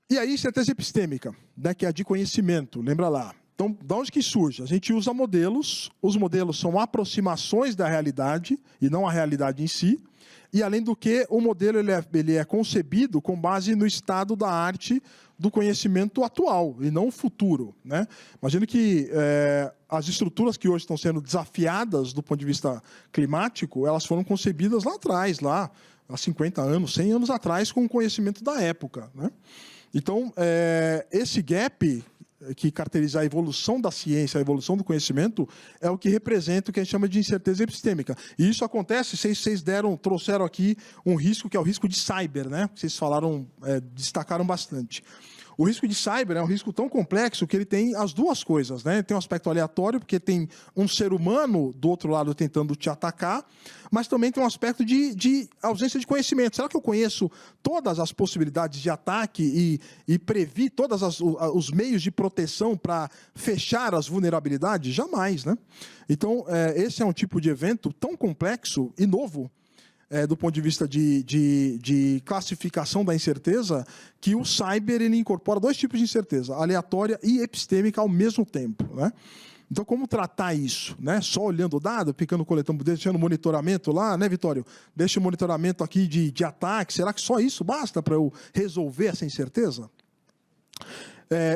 S3: E aí, incerteza epistêmica, né, que é a de conhecimento, lembra lá. Então, de onde que surge? A gente usa modelos, os modelos são aproximações da realidade, e não a realidade em si, e além do que, o modelo ele é concebido com base no estado da arte do conhecimento atual, e não o futuro. Né? Imagina que as estruturas que hoje estão sendo desafiadas do ponto de vista climático, elas foram concebidas lá atrás, há 50 anos, 100 anos atrás, com o conhecimento da época. Né? Então, esse gap que caracteriza a evolução da ciência, a evolução do conhecimento, é o que representa o que a gente chama de incerteza epistêmica. E isso acontece, vocês trouxeram aqui um risco, que é o risco de cyber, né? Vocês destacaram bastante. O risco de cyber é um risco tão complexo que ele tem as duas coisas. Né? Tem um aspecto aleatório, porque tem um ser humano do outro lado tentando te atacar, mas também tem um aspecto de ausência de conhecimento. Será que eu conheço todas as possibilidades de ataque e previ todos os meios de proteção para fechar as vulnerabilidades? Jamais. Né? Então, esse é um tipo de evento tão complexo e novo, do ponto de vista de classificação da incerteza, que o cyber ele incorpora 2 tipos de incerteza, aleatória e epistêmica ao mesmo tempo. Né? Então, como tratar isso? Né? Só olhando o dado, coletando, deixando monitoramento lá, né, Vitório? Deixa o monitoramento aqui de ataque. Será que só isso basta para eu resolver essa incerteza?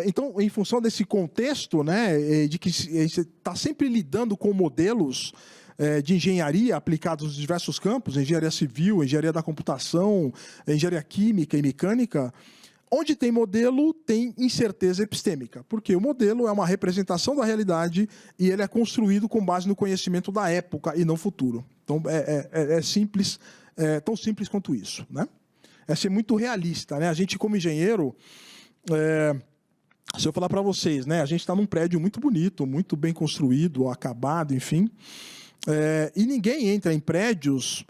S3: Então, em função desse contexto, né, de que você está sempre lidando com modelos de engenharia aplicados nos diversos campos, engenharia civil, engenharia da computação, engenharia química e mecânica, onde tem modelo, tem incerteza epistêmica, porque o modelo é uma representação da realidade e ele é construído com base no conhecimento da época e não futuro. Então, é simples, tão simples quanto isso. Né? É ser muito realista. Né? A gente, como engenheiro, se eu falar para vocês, né, a gente está num prédio muito bonito, muito bem construído, acabado, enfim. E ninguém entra em prédios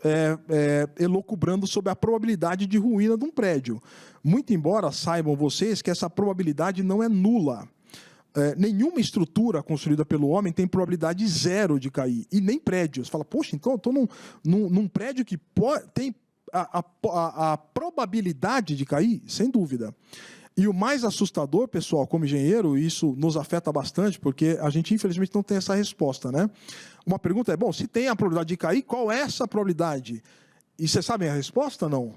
S3: elucubrando sobre a probabilidade de ruína de um prédio. Muito embora saibam vocês que essa probabilidade não é nula. Nenhuma estrutura construída pelo homem tem probabilidade 0 de cair, e nem prédios. Você fala, poxa, então eu estou num prédio que tem a probabilidade de cair? Sem dúvida. E o mais assustador, pessoal, como engenheiro, isso nos afeta bastante, porque a gente, infelizmente, não tem essa resposta, né? Uma pergunta é, bom, se tem a probabilidade de cair, qual é essa probabilidade? E vocês sabem a resposta, não?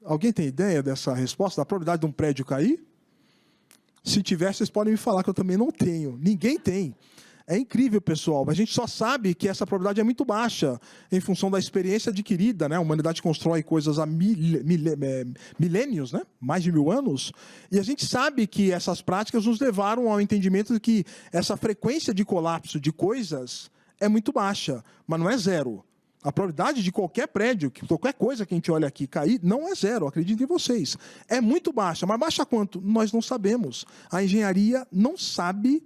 S3: Alguém tem ideia dessa resposta, da probabilidade de um prédio cair? Se tiver, vocês podem me falar, que eu também não tenho. Ninguém tem. É incrível, pessoal. A gente só sabe que essa probabilidade é muito baixa em função da experiência adquirida, né? A humanidade constrói coisas há milênios, né? Mais de 1000 anos. E a gente sabe que essas práticas nos levaram ao entendimento de que essa frequência de colapso de coisas é muito baixa, mas não é zero. A probabilidade de qualquer prédio, qualquer coisa que a gente olha aqui cair, não é zero, acreditem em vocês. É muito baixa, mas baixa quanto? Nós não sabemos. A engenharia não sabe,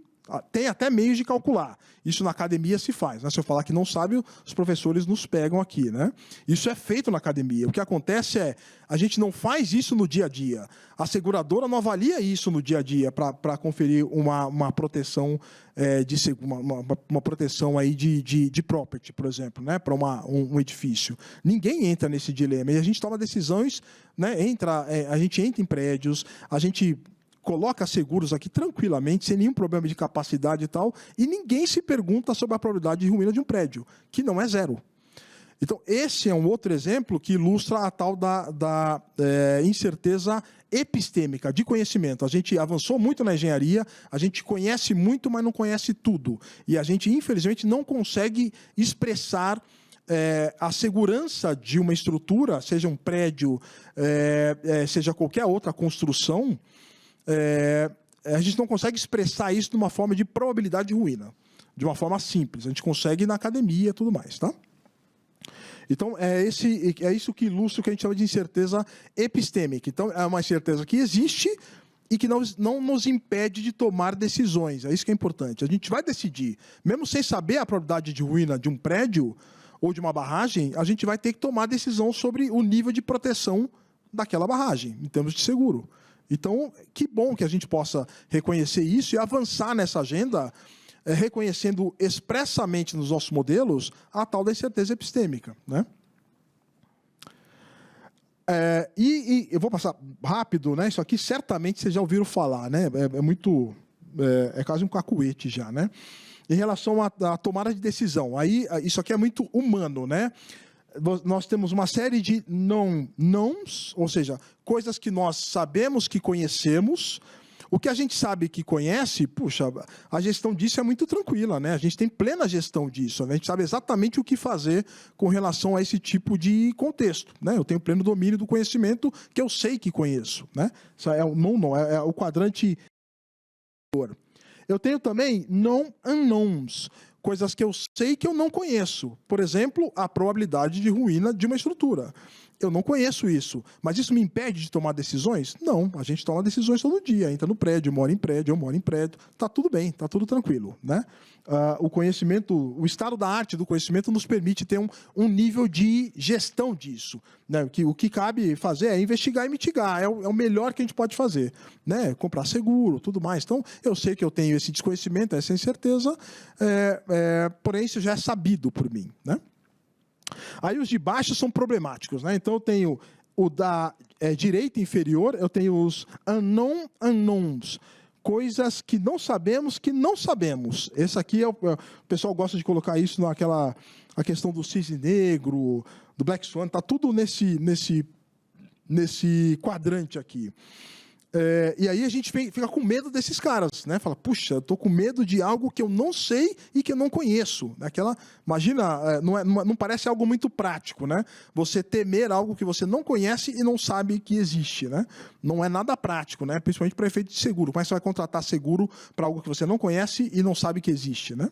S3: tem até meios de calcular. Isso na academia se faz, né? Se eu falar que não sabe, os professores nos pegam aqui, né? Isso é feito na academia. O que acontece é, a gente não faz isso no dia a dia. A seguradora não avalia isso no dia a dia para conferir uma proteção uma proteção aí de property, por exemplo, né? Para um edifício. Ninguém entra nesse dilema. E a gente toma decisões, né? A gente entra em prédios, a gente coloca seguros aqui tranquilamente, sem nenhum problema de capacidade e tal, e ninguém se pergunta sobre a probabilidade de ruína de um prédio, que não é zero. Então, esse é um outro exemplo que ilustra a tal da incerteza epistêmica, de conhecimento. A gente avançou muito na engenharia, a gente conhece muito, mas não conhece tudo. E a gente, infelizmente, não consegue expressar a segurança de uma estrutura, seja um prédio, seja qualquer outra construção, a gente não consegue expressar isso de uma forma de probabilidade de ruína, de uma forma simples. A gente consegue na academia e tudo mais, tá? Então, é isso que ilustra o que a gente chama de incerteza epistêmica. Então, é uma incerteza que existe e que não nos impede de tomar decisões. É isso que é importante. A gente vai decidir, mesmo sem saber a probabilidade de ruína de um prédio ou de uma barragem, a gente vai ter que tomar decisão sobre o nível de proteção daquela barragem, em termos de seguro. Então, que bom que a gente possa reconhecer isso e avançar nessa agenda, reconhecendo expressamente nos nossos modelos a tal da incerteza epistêmica, né? E eu vou passar rápido, né? Isso aqui certamente vocês já ouviram falar, né? É quase um cacuete já, né? Em relação à tomada de decisão, aí isso aqui é muito humano, né? Nós temos uma série de nãos, ou seja, coisas que nós sabemos que conhecemos. O que a gente sabe que conhece, puxa, a gestão disso é muito tranquila, né? A gente tem plena gestão disso, né? A gente sabe exatamente o que fazer com relação a esse tipo de contexto, né? Eu tenho pleno domínio do conhecimento que eu sei que conheço, né? Isso é o quadrante. Eu tenho também unknowns, coisas que eu sei que eu não conheço. Por exemplo, a probabilidade de ruína de uma estrutura. Eu não conheço isso, mas isso me impede de tomar decisões? Não, a gente toma decisões todo dia, entra no prédio, mora em prédio, eu moro em prédio, está tudo bem, está tudo tranquilo, né? O conhecimento, o estado da arte do conhecimento nos permite ter um nível de gestão disso, né? O que cabe fazer é investigar e mitigar, é o melhor que a gente pode fazer, né? Comprar seguro, tudo mais. Então, eu sei que eu tenho esse desconhecimento, essa incerteza, porém isso já é sabido por mim, né? Aí os de baixo são problemáticos, né? Então eu tenho o da direita inferior, eu tenho os unknowns, coisas que não sabemos que não sabemos. Esse aqui o pessoal gosta de colocar isso a questão do cisne negro, do Black Swan, tá tudo nesse quadrante aqui. E aí a gente fica com medo desses caras, né? Fala, puxa, eu estou com medo de algo que eu não sei e que eu não conheço. Imagina, não parece algo muito prático, né? Você temer algo que você não conhece e não sabe que existe, né? Não é nada prático, né? Principalmente para efeito de seguro. Como é que você vai contratar seguro para algo que você não conhece e não sabe que existe, né?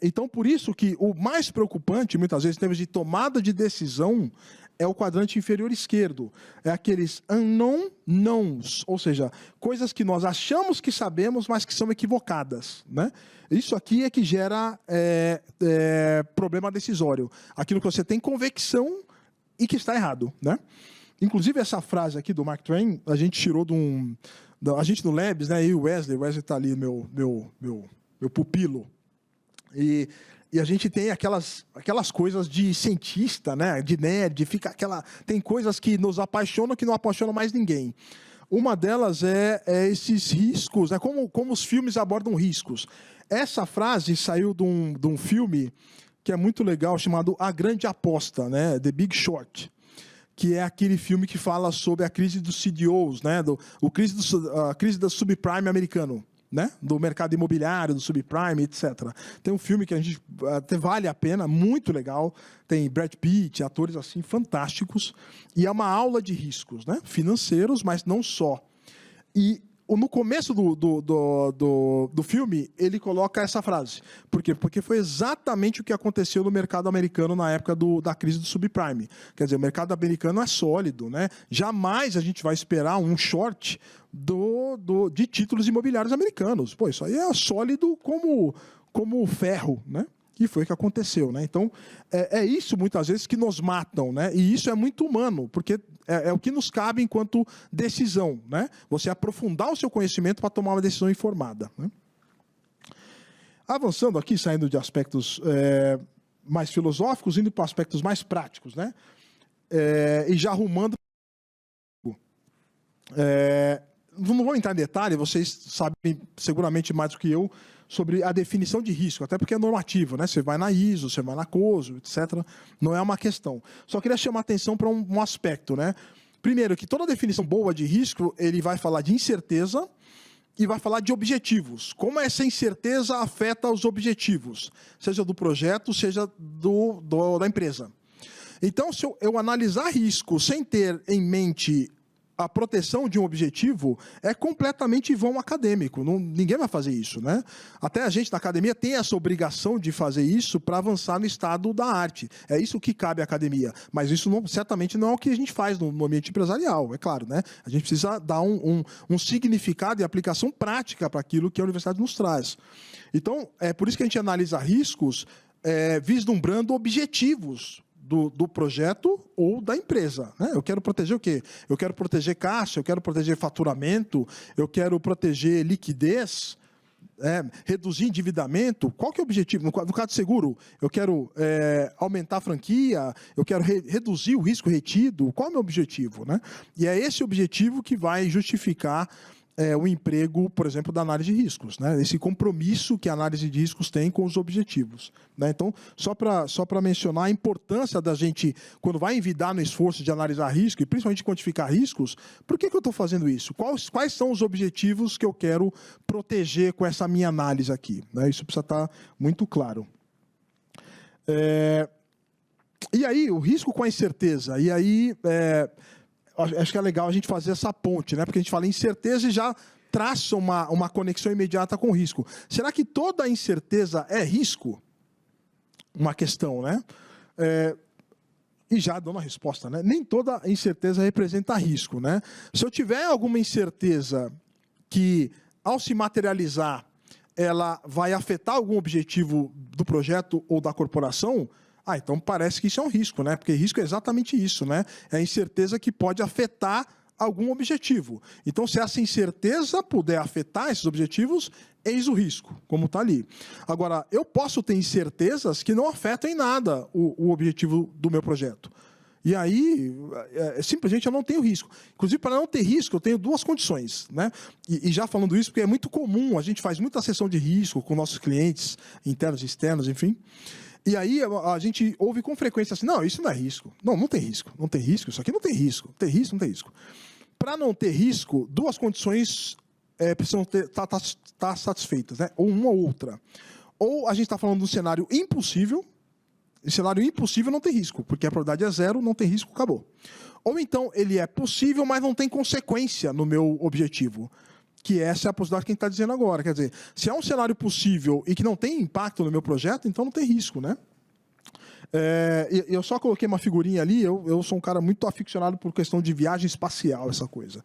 S3: Então, por isso que o mais preocupante, muitas vezes, em termos de tomada de decisão, é o quadrante inferior esquerdo. É aqueles unknowns, ou seja, coisas que nós achamos que sabemos, mas que são equivocadas, né? Isso aqui é que gera problema decisório. Aquilo que você tem convicção e que está errado, né? Inclusive, essa frase aqui do Mark Twain, a gente tirou a gente no Labs, né? Eu e o Wesley está ali, meu pupilo. E a gente tem aquelas coisas de cientista, né? De nerd, tem coisas que nos apaixonam que não apaixonam mais ninguém. Uma delas é esses riscos, né? Como os filmes abordam riscos. Essa frase saiu de um filme que é muito legal, chamado A Grande Aposta, né? The Big Short, que é aquele filme que fala sobre a crise dos CDOs, né? A crise do subprime americano, né? Do mercado imobiliário, do subprime, etc. Tem um filme que a gente até vale a pena, muito legal. Tem Brad Pitt, atores assim fantásticos. E é uma aula de riscos, né? Financeiros, mas não só. E no começo do filme, ele coloca essa frase. Por quê? Porque foi exatamente o que aconteceu no mercado americano na época da crise do subprime. Quer dizer, o mercado americano é sólido, né? Jamais a gente vai esperar um short de títulos imobiliários americanos. Pô, isso aí é sólido como ferro, né? E foi o que aconteceu, né? Então, é isso, muitas vezes, que nos matam, né? E isso é muito humano, porque é o que nos cabe enquanto decisão, né? Você aprofundar o seu conhecimento para tomar uma decisão informada, né? Avançando aqui, saindo de aspectos mais filosóficos, indo para aspectos mais práticos, né? E já arrumando... não vou entrar em detalhe, vocês sabem seguramente mais do que eu sobre a definição de risco, até porque é normativo, né? Você vai na ISO, você vai na COSO, etc. Não é uma questão. Só queria chamar a atenção para um aspecto, né? Primeiro, que toda definição boa de risco, ele vai falar de incerteza e vai falar de objetivos. Como essa incerteza afeta os objetivos, seja do projeto, seja da empresa. Então, se eu analisar risco sem ter em mente a proteção de um objetivo, é completamente vão acadêmico. Ninguém vai fazer isso, né? Até a gente na academia tem essa obrigação de fazer isso para avançar no estado da arte. É isso que cabe à academia. Mas isso certamente não é o que a gente faz no ambiente empresarial, é claro, né? A gente precisa dar um significado e aplicação prática para aquilo que a universidade nos traz. Então, é por isso que a gente analisa riscos vislumbrando objetivos do projeto ou da empresa, né? Eu quero proteger o quê? Eu quero proteger caixa, eu quero proteger faturamento, eu quero proteger liquidez, reduzir endividamento. Qual que é o objetivo? No caso de seguro, eu quero aumentar a franquia, eu quero reduzir o risco retido. Qual é o meu objetivo, né? E é esse objetivo que vai justificar o emprego, por exemplo, da análise de riscos, né? Esse compromisso que a análise de riscos tem com os objetivos, né? Então, só para mencionar a importância da gente, quando vai envidar no esforço de analisar risco, e principalmente quantificar riscos, por que eu estou fazendo isso? Quais são os objetivos que eu quero proteger com essa minha análise aqui, né? Isso precisa estar muito claro. E aí, o risco com a incerteza. E aí... acho que é legal a gente fazer essa ponte, né? Porque a gente fala em incerteza e já traça uma conexão imediata com o risco. Será que toda incerteza é risco? Uma questão, né? E já dando a resposta, né? Nem toda incerteza representa risco, né? Se eu tiver alguma incerteza que, ao se materializar, ela vai afetar algum objetivo do projeto ou da corporação... então parece que isso é um risco, né? Porque risco é exatamente isso, né? É a incerteza que pode afetar algum objetivo. Então, se essa incerteza puder afetar esses objetivos, eis o risco, como está ali. Agora, eu posso ter incertezas que não afetam em nada o objetivo do meu projeto. E aí, simplesmente eu não tenho risco. Inclusive, para não ter risco, eu tenho duas condições, né? E já falando isso, porque é muito comum, a gente faz muita sessão de risco com nossos clientes, internos e externos, enfim. E aí a gente ouve com frequência assim, não, isso não é risco. Não tem risco. Não tem risco, isso aqui não tem risco. Tem risco, não tem risco. Para não ter risco, duas condições precisam estar satisfeitas, né? Ou uma ou outra. Ou a gente está falando de um cenário impossível, e cenário impossível não tem risco, porque a probabilidade é zero, não tem risco, acabou. Ou então ele é possível, mas não tem consequência no meu objetivo. Que essa é a possibilidade que a gente está dizendo agora. Quer dizer, se é um cenário possível e que não tem impacto no meu projeto, então não tem risco, né? Eu só coloquei uma figurinha ali, eu sou um cara muito aficionado por questão de viagem espacial, essa coisa.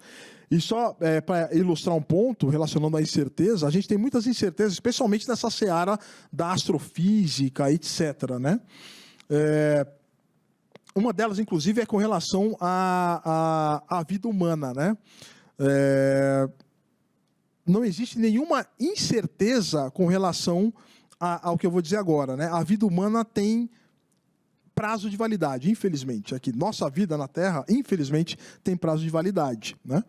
S3: E só para ilustrar um ponto, relacionando à incerteza, a gente tem muitas incertezas, especialmente nessa seara da astrofísica, etc., né? Uma delas, inclusive, é com relação à vida humana, né? Não existe nenhuma incerteza com relação ao que eu vou dizer agora, né? A vida humana tem prazo de validade, infelizmente. Aqui, nossa vida na Terra, infelizmente, tem prazo de validade, né?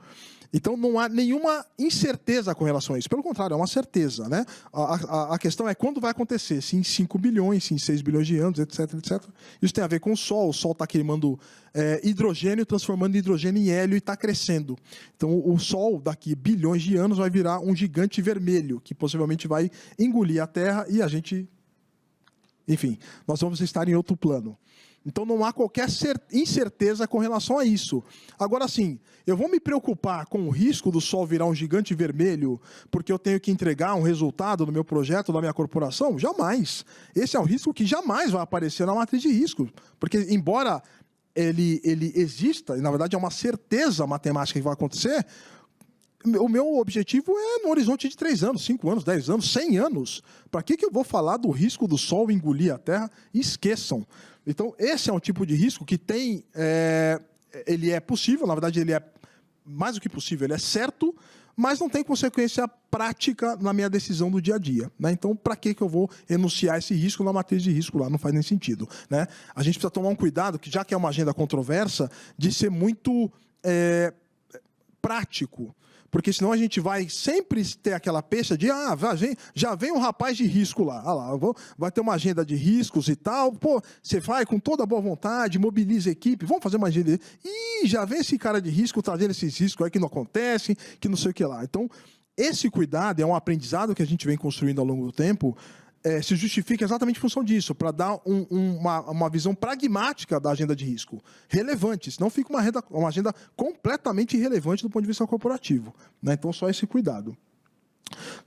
S3: Então, não há nenhuma incerteza com relação a isso. Pelo contrário, é uma certeza, né? A questão é quando vai acontecer, se em 5 bilhões, se em 6 bilhões de anos, etc, etc. Isso tem a ver com o Sol está queimando hidrogênio, transformando hidrogênio em hélio e está crescendo. Então, o Sol, daqui bilhões de anos, vai virar um gigante vermelho, que possivelmente vai engolir a Terra e a gente... Enfim, nós vamos estar em outro plano. Então, não há qualquer incerteza com relação a isso. Agora, sim, eu vou me preocupar com o risco do Sol virar um gigante vermelho porque eu tenho que entregar um resultado no meu projeto, da minha corporação? Jamais. Esse é um risco que jamais vai aparecer na matriz de risco. Porque, embora ele exista, e na verdade é uma certeza matemática que vai acontecer, o meu objetivo é no horizonte de 3 anos, 5 anos, 10 anos, 100 anos. Para que eu vou falar do risco do Sol engolir a Terra? Esqueçam. Então, esse é um tipo de risco que tem... ele é possível, na verdade, ele é mais do que possível, ele é certo, mas não tem consequência prática na minha decisão do dia a dia, né? Então, para que eu vou enunciar esse risco na matriz de risco lá? Não faz nem sentido, né? A gente precisa tomar um cuidado, que já que é uma agenda controversa, de ser muito prático. Porque senão a gente vai sempre ter aquela pecha de já vem um rapaz de risco lá. Vai ter uma agenda de riscos e tal. Pô, você vai com toda a boa vontade, mobiliza a equipe, vamos fazer uma agenda. E já vem esse cara de risco trazendo esses riscos aí que não acontecem, que não sei o que lá. Então, esse cuidado é um aprendizado que a gente vem construindo ao longo do tempo, se justifica exatamente em função disso, para dar uma visão pragmática da agenda de risco, relevante, senão fica uma agenda completamente irrelevante do ponto de vista corporativo, né? Então, só esse cuidado.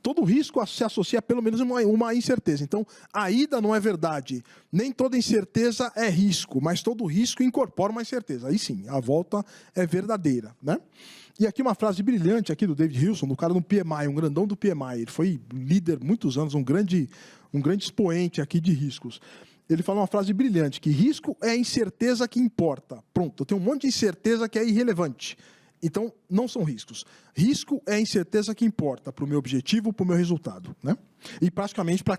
S3: Todo risco se associa a pelo menos uma incerteza. Então, a ida não é verdade. Nem toda incerteza é risco, mas todo risco incorpora uma incerteza. Aí sim, a volta é verdadeira, né? E aqui uma frase brilhante aqui do David Wilson, do cara do PMI, um grandão do PMI. Ele foi líder muitos anos, um grande expoente aqui de riscos. Ele fala uma frase brilhante, que risco é a incerteza que importa. Pronto, eu tenho um monte de incerteza que é irrelevante. Então, não são riscos. Risco é a incerteza que importa para o meu objetivo, para o meu resultado, né? E praticamente para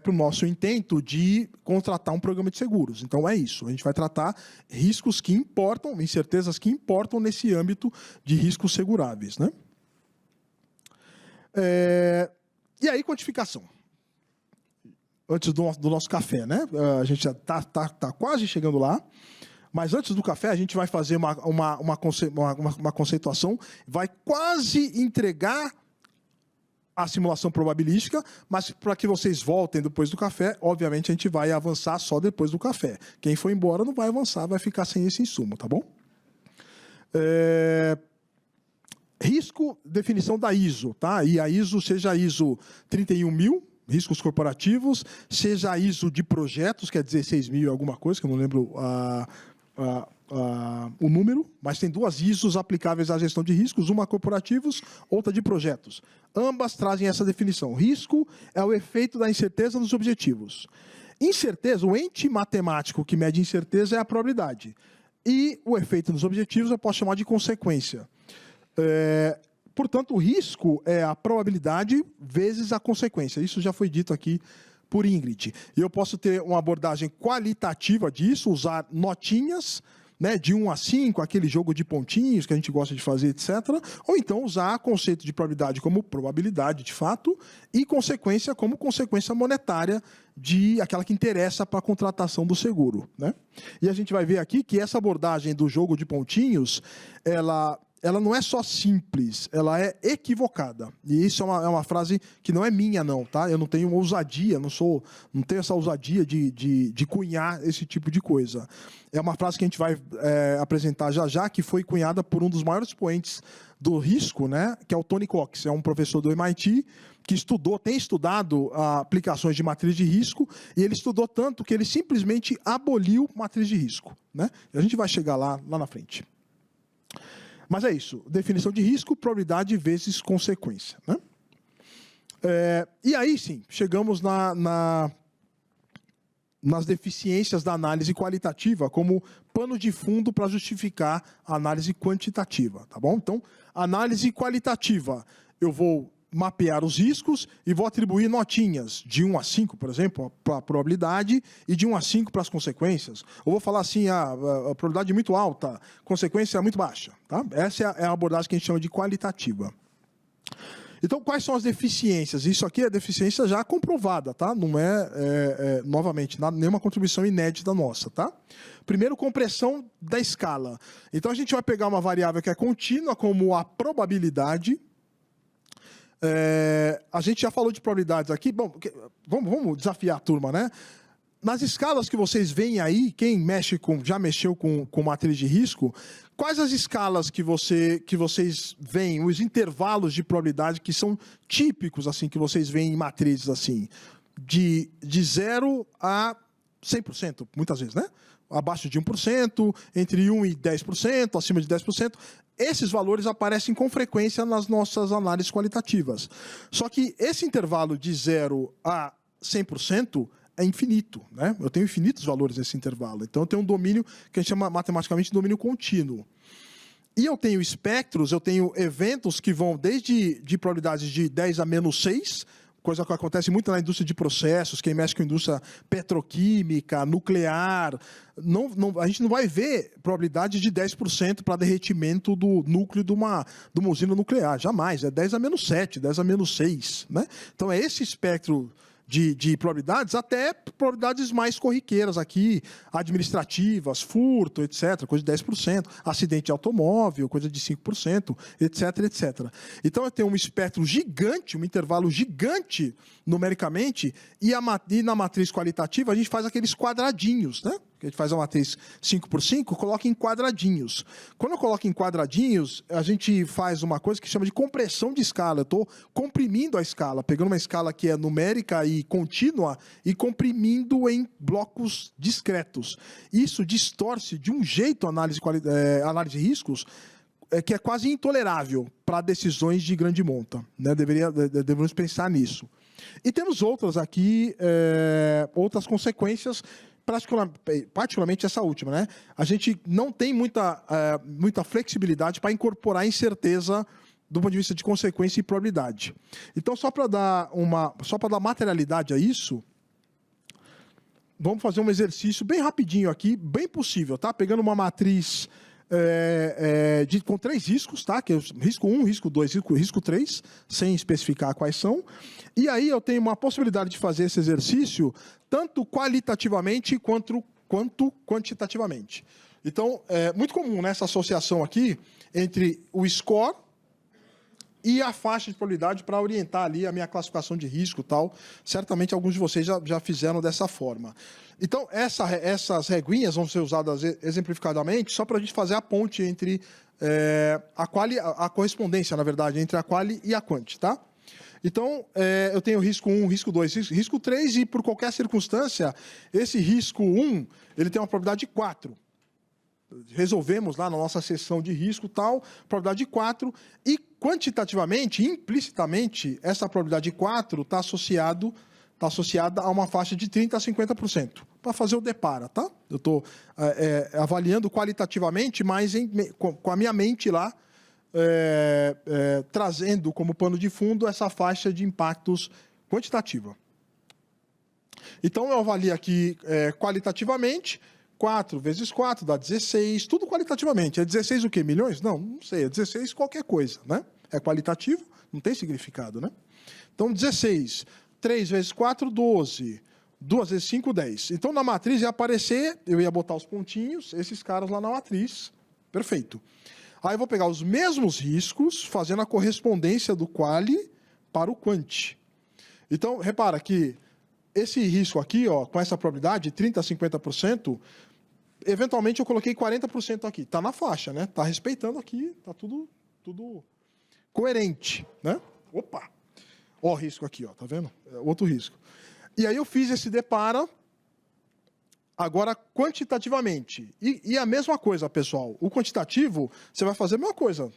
S3: o nosso intento de contratar um programa de seguros. Então, é isso. A gente vai tratar riscos que importam, incertezas que importam nesse âmbito de riscos seguráveis, né? E aí, quantificação. Antes do nosso café, né? A gente já está quase chegando lá. Mas antes do café, a gente vai fazer uma conceituação, vai quase entregar a simulação probabilística, mas para que vocês voltem depois do café, obviamente a gente vai avançar só depois do café. Quem for embora não vai avançar, vai ficar sem esse insumo, tá bom? Risco, definição da ISO, tá? E a ISO, seja a ISO 31000, riscos corporativos, seja a ISO de projetos, que é 16.000 alguma coisa, que eu não lembro o número, mas tem 2 ISOs aplicáveis à gestão de riscos, uma corporativos, outra de projetos. Ambas trazem essa definição. Risco é o efeito da incerteza nos objetivos. Incerteza, o ente matemático que mede incerteza é a probabilidade. E o efeito nos objetivos eu posso chamar de consequência. Portanto, o risco é a probabilidade vezes a consequência. Isso já foi dito aqui por Ingrid. E eu posso ter uma abordagem qualitativa disso, usar notinhas, né, de 1 a 5, aquele jogo de pontinhos que a gente gosta de fazer, etc. Ou então usar conceito de probabilidade como probabilidade, de fato, e consequência como consequência monetária, aquela que interessa para a contratação do seguro, né? E a gente vai ver aqui que essa abordagem do jogo de pontinhos, ela não é só simples, ela é equivocada. E isso é uma frase que não é minha, não, tá? Eu não tenho ousadia, não tenho essa ousadia de cunhar esse tipo de coisa. É uma frase que a gente vai apresentar já, que foi cunhada por um dos maiores expoentes do risco, né? Que é o Tony Cox, é um professor do MIT, que tem estudado aplicações de matriz de risco, e ele estudou tanto que ele simplesmente aboliu matriz de risco, né? E a gente vai chegar lá na frente. Mas é isso, definição de risco, probabilidade vezes consequência, né? E aí, sim, chegamos nas deficiências da análise qualitativa como pano de fundo para justificar a análise quantitativa, tá bom? Então, análise qualitativa, eu vou mapear os riscos e vou atribuir notinhas de 1 a 5, por exemplo, para a probabilidade, e de 1 a 5 para as consequências. Ou vou falar assim, a probabilidade é muito alta, consequência é muito baixa. Tá? Essa é a abordagem que a gente chama de qualitativa. Então, quais são as deficiências? Isso aqui é deficiência já comprovada, tá? Não é, novamente, nenhuma contribuição inédita nossa, tá? Primeiro, compressão da escala. Então, a gente vai pegar uma variável que é contínua, como a probabilidade. A gente já falou de probabilidades aqui. Bom, vamos desafiar a turma, né? Nas escalas que vocês veem aí, quem já mexeu com matriz de risco, quais as escalas que vocês veem, os intervalos de probabilidade que são típicos, assim, que vocês veem em matrizes assim, de 0 a 100%, muitas vezes, né? Abaixo de 1%, entre 1 e 10%, acima de 10%. Esses valores aparecem com frequência nas nossas análises qualitativas. Só que esse intervalo de 0 a 100% é infinito, né? Eu tenho infinitos valores nesse intervalo. Então, eu tenho um domínio que a gente chama matematicamente de domínio contínuo. E eu tenho espectros, eu tenho eventos que vão desde probabilidades de 10 a menos 6, coisa que acontece muito na indústria de processos, quem mexe com a indústria petroquímica, nuclear. A gente não vai ver probabilidade de 10% para derretimento do núcleo de uma usina nuclear. Jamais. É 10 a menos 7, 10 a menos 6. Né? Então, é esse espectro de probabilidades, até probabilidades mais corriqueiras aqui, administrativas, furto, etc., coisa de 10%, acidente de automóvel, coisa de 5%, etc., etc. Então, eu tenho um espectro gigante, um intervalo gigante numericamente, e na matriz qualitativa a gente faz aqueles quadradinhos, né? A gente faz a matriz 5×5, coloca em quadradinhos. Quando eu coloco em quadradinhos, a gente faz uma coisa que chama de compressão de escala. Eu estou comprimindo a escala, pegando uma escala que é numérica e contínua e comprimindo em blocos discretos. Isso distorce de um jeito a análise de riscos que é quase intolerável para decisões de grande monta. Né? Deveríamos pensar nisso. E temos outras aqui, outras consequências, particularmente essa última, né? A gente não tem muita flexibilidade para incorporar incerteza do ponto de vista de consequência e probabilidade. Então, só para dar materialidade a isso, vamos fazer um exercício bem rapidinho aqui, bem possível, tá? Pegando uma matriz com 3 riscos, tá? Que é risco 1, risco 2, risco 3, sem especificar quais são. E aí eu tenho uma possibilidade de fazer esse exercício tanto qualitativamente quanto quantitativamente. Então, é muito comum nessa associação aqui entre o score e a faixa de probabilidade para orientar ali a minha classificação de risco e tal. Certamente alguns de vocês já fizeram dessa forma. Então, essas reguinhas vão ser usadas exemplificadamente só para a gente fazer a ponte entre a correspondência, na verdade, entre a quali e a quant, tá? Então, eu tenho risco 1, risco 2, risco 3, e por qualquer circunstância, esse risco 1 ele tem uma probabilidade de 4. Resolvemos lá na nossa seção de risco tal, probabilidade de 4, e quantitativamente, implicitamente, essa probabilidade de 4 está associada a uma faixa de 30% a 50%, para fazer o depara, tá? Eu estou avaliando qualitativamente, mas com a minha mente lá, trazendo como pano de fundo essa faixa de impactos quantitativa. Então, eu avalio aqui qualitativamente, 4 vezes 4 dá 16, tudo qualitativamente. É 16 o quê? Milhões? Não sei, é 16 qualquer coisa, né? É qualitativo, não tem significado, né? Então, 16, 3 vezes 4, 12, 2 vezes 5, 10. Então, na matriz ia aparecer, eu ia botar os pontinhos, esses caras lá na matriz, perfeito. Aí eu vou pegar os mesmos riscos, fazendo a correspondência do quali para o quant. Então, repara que esse risco aqui, ó, com essa probabilidade, 30% a 50%, eventualmente eu coloquei 40% aqui. Está na faixa, né? Está respeitando aqui, está tudo coerente, né? Opa! Ó o risco aqui, ó, tá vendo? Outro risco. E aí eu fiz esse depara, agora quantitativamente. E a mesma coisa, pessoal. O quantitativo, você vai fazer a mesma coisa.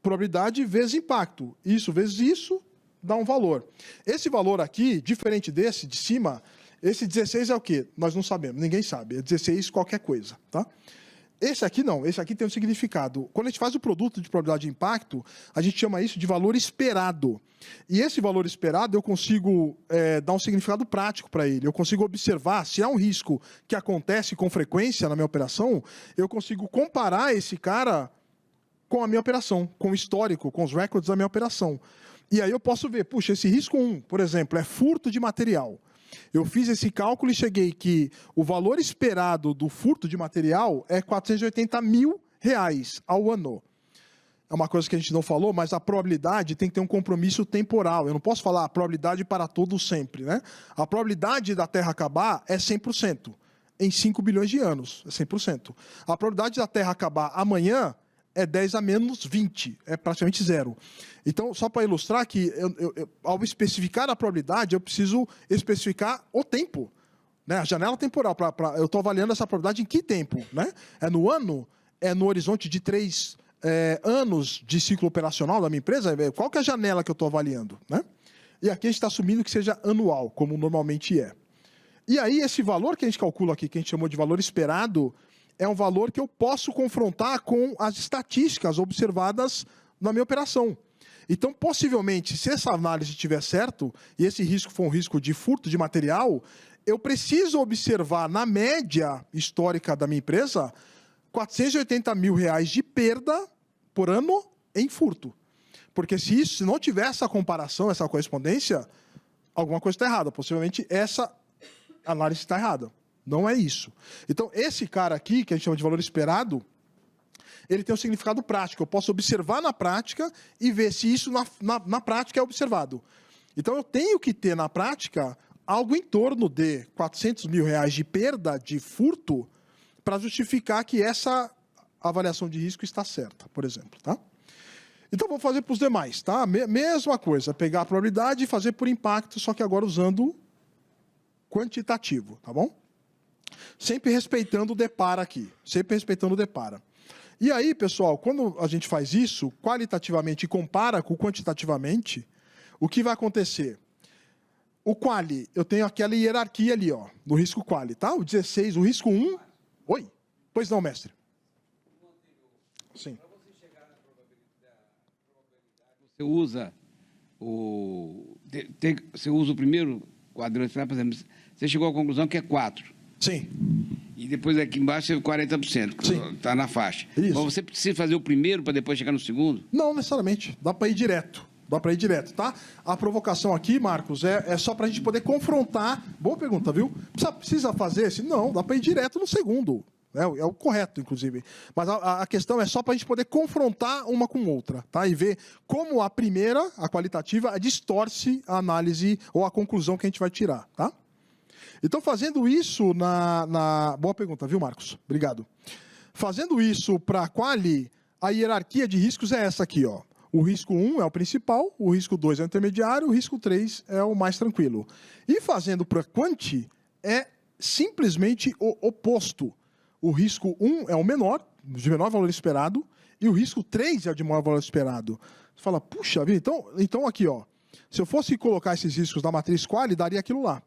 S3: Probabilidade vezes impacto. Isso vezes isso dá um valor. Esse valor aqui, diferente desse de cima, esse 16 é o quê? Nós não sabemos, ninguém sabe. É 16 qualquer coisa, tá? Esse aqui não, esse aqui tem um significado. Quando a gente faz o produto de probabilidade de impacto, a gente chama isso de valor esperado. E esse valor esperado eu consigo dar um significado prático para ele. Eu consigo observar se há um risco que acontece com frequência na minha operação, eu consigo comparar esse cara com a minha operação, com o histórico, com os records da minha operação. E aí eu posso ver, puxa, esse risco 1, por exemplo, é furto de material. Eu fiz esse cálculo e cheguei que o valor esperado do furto de material é R$480 mil ao ano. É uma coisa que a gente não falou, mas a probabilidade tem que ter um compromisso temporal. Eu não posso falar a probabilidade para todo sempre, né? A probabilidade da Terra acabar é 100%. Em 5 bilhões de anos, é 100%. A probabilidade da Terra acabar amanhã é 10 a menos 20, é praticamente zero. Então, só para ilustrar que, ao especificar a probabilidade, eu preciso especificar o tempo, né? A janela temporal. Eu estou avaliando essa probabilidade em que tempo? Né? É no ano? É no horizonte de 3 anos de ciclo operacional da minha empresa? Qual que é a janela que eu estou avaliando? Né? E aqui a gente está assumindo que seja anual, como normalmente é. E aí, esse valor que a gente calcula aqui, que a gente chamou de valor esperado, é um valor que eu posso confrontar com as estatísticas observadas na minha operação. Então, possivelmente, se essa análise estiver certo, e esse risco for um risco de furto de material, eu preciso observar, na média histórica da minha empresa, R$480 mil de perda por ano em furto. Porque se não tiver essa comparação, essa correspondência, alguma coisa está errada. Possivelmente, essa análise está errada. Não é isso. Então, esse cara aqui, que a gente chama de valor esperado, ele tem um significado prático. Eu posso observar na prática e ver se isso na prática é observado. Então, eu tenho que ter na prática algo em torno de R$400 mil de perda de furto para justificar que essa avaliação de risco está certa, por exemplo. Tá? Então, vou fazer para os demais. Tá? Mesma coisa, pegar a probabilidade e fazer por impacto, só que agora usando quantitativo. Tá bom? Sempre respeitando o depara aqui. Sempre respeitando o depara. E aí, pessoal, quando a gente faz isso, qualitativamente e compara com quantitativamente, o que vai acontecer? O quali, eu tenho aquela hierarquia ali, ó, no risco quali, tá? O 16, o risco 1... Oi? Pois não, mestre. Sim.
S4: Você usa você usa o primeiro quadrante, por exemplo, você chegou à conclusão que é 4.
S3: Sim.
S4: E depois aqui embaixo é 40%, que está na faixa.
S3: Isso.
S4: Mas você precisa fazer o primeiro para depois chegar no segundo?
S3: Não necessariamente. Dá para ir direto. Dá para ir direto, tá? A provocação aqui, Marcos, é só para a gente poder confrontar. Boa pergunta, viu? Precisa fazer esse? Não, dá para ir direto no segundo. É o correto, inclusive. Mas a questão é só para a gente poder confrontar uma com outra, tá? E ver como a primeira, a qualitativa, distorce a análise ou a conclusão que a gente vai tirar, tá? Então, fazendo isso Boa pergunta, viu, Marcos? Obrigado. Fazendo isso para a quali, a hierarquia de riscos é essa aqui, ó. O risco 1 é o principal, o risco 2 é o intermediário, o risco 3 é o mais tranquilo. E fazendo para quanti, é simplesmente o oposto. O risco 1 é o menor, de menor valor esperado, e o risco 3 é o de maior valor esperado. Você fala, puxa vida, então aqui, ó, se eu fosse colocar esses riscos na matriz quali, daria aquilo lá.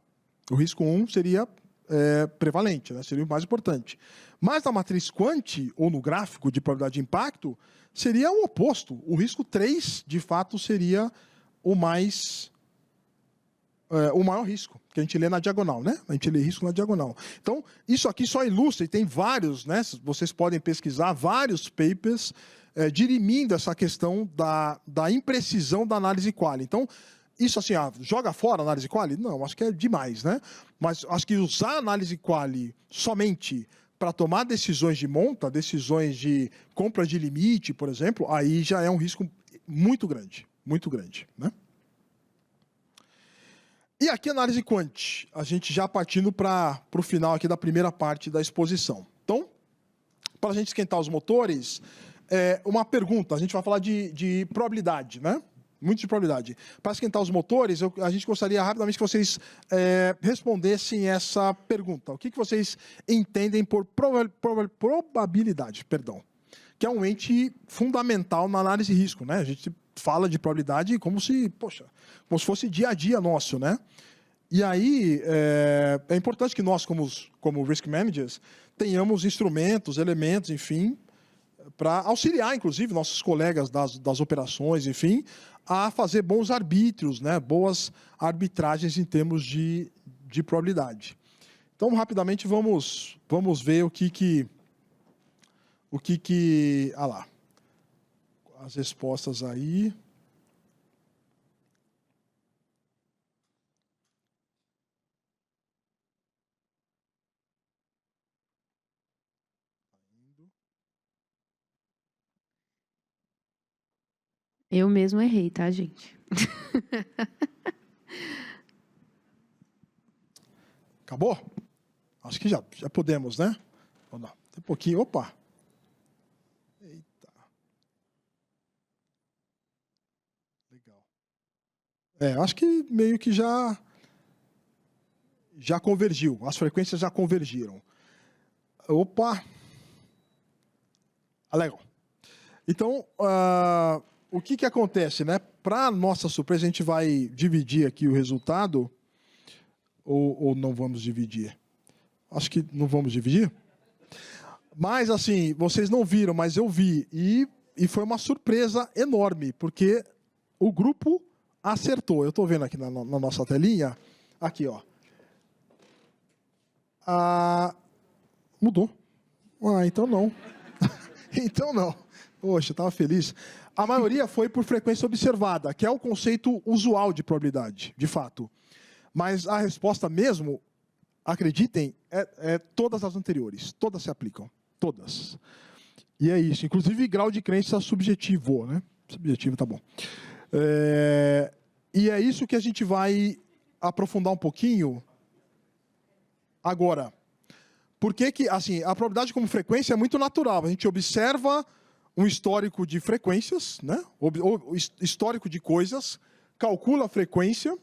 S3: O risco 1 seria prevalente, né? Seria o mais importante. Mas na matriz quanti, ou no gráfico de probabilidade de impacto, seria o oposto. O risco 3, de fato, seria o maior risco, que a gente lê na diagonal, né? A gente lê risco na diagonal. Então, isso aqui só ilustra, e tem vários, né? Vocês podem pesquisar vários papers dirimindo essa questão da imprecisão da análise quali. Então, isso assim, joga fora a análise quali? Não, acho que é demais, né? Mas acho que usar a análise quali somente para tomar decisões de monta, decisões de compra de limite, por exemplo, aí já é um risco muito grande, né? E aqui análise quant, a gente já partindo para o final aqui da primeira parte da exposição. Então, para a gente esquentar os motores, uma pergunta, a gente vai falar de probabilidade, né? Muito de probabilidade. Para esquentar os motores, a gente gostaria rapidamente que vocês respondessem essa pergunta. O que vocês entendem por probabilidade, perdão, que é um ente fundamental na análise de risco, né? A gente fala de probabilidade como se fosse dia a dia nosso, né? E aí, é importante que nós, como risk managers, tenhamos instrumentos, elementos, enfim, para auxiliar, inclusive, nossos colegas das operações, enfim, a fazer bons arbítrios, né? Boas arbitragens em termos de probabilidade. Então, rapidamente, vamos ver o que ah lá, as respostas aí.
S2: Eu mesmo errei, tá, gente?
S3: Acabou? Acho que já podemos, né? Vamos lá. Tem um pouquinho. Opa! Eita. Legal. Acho que meio que já convergiu. As frequências já convergiram. Opa! Legal. Então, o que acontece, né? Para nossa surpresa, a gente vai dividir aqui o resultado, ou não vamos dividir? Acho que não vamos dividir. Mas, assim, vocês não viram, mas eu vi. E foi uma surpresa enorme, porque o grupo acertou. Eu estou vendo aqui na nossa telinha. Aqui, ó. Mudou. Então não. Então não. Poxa, eu estava feliz. A maioria foi por frequência observada, que é o conceito usual de probabilidade, de fato. Mas a resposta mesmo, acreditem, é todas as anteriores. Todas se aplicam. Todas. E é isso. Inclusive, grau de crença subjetivo, né? Subjetivo, tá bom. E é isso que a gente vai aprofundar um pouquinho agora. Porque que, assim, a probabilidade como frequência é muito natural. A gente observa um histórico de frequências, né? Histórico de coisas, calcula a frequência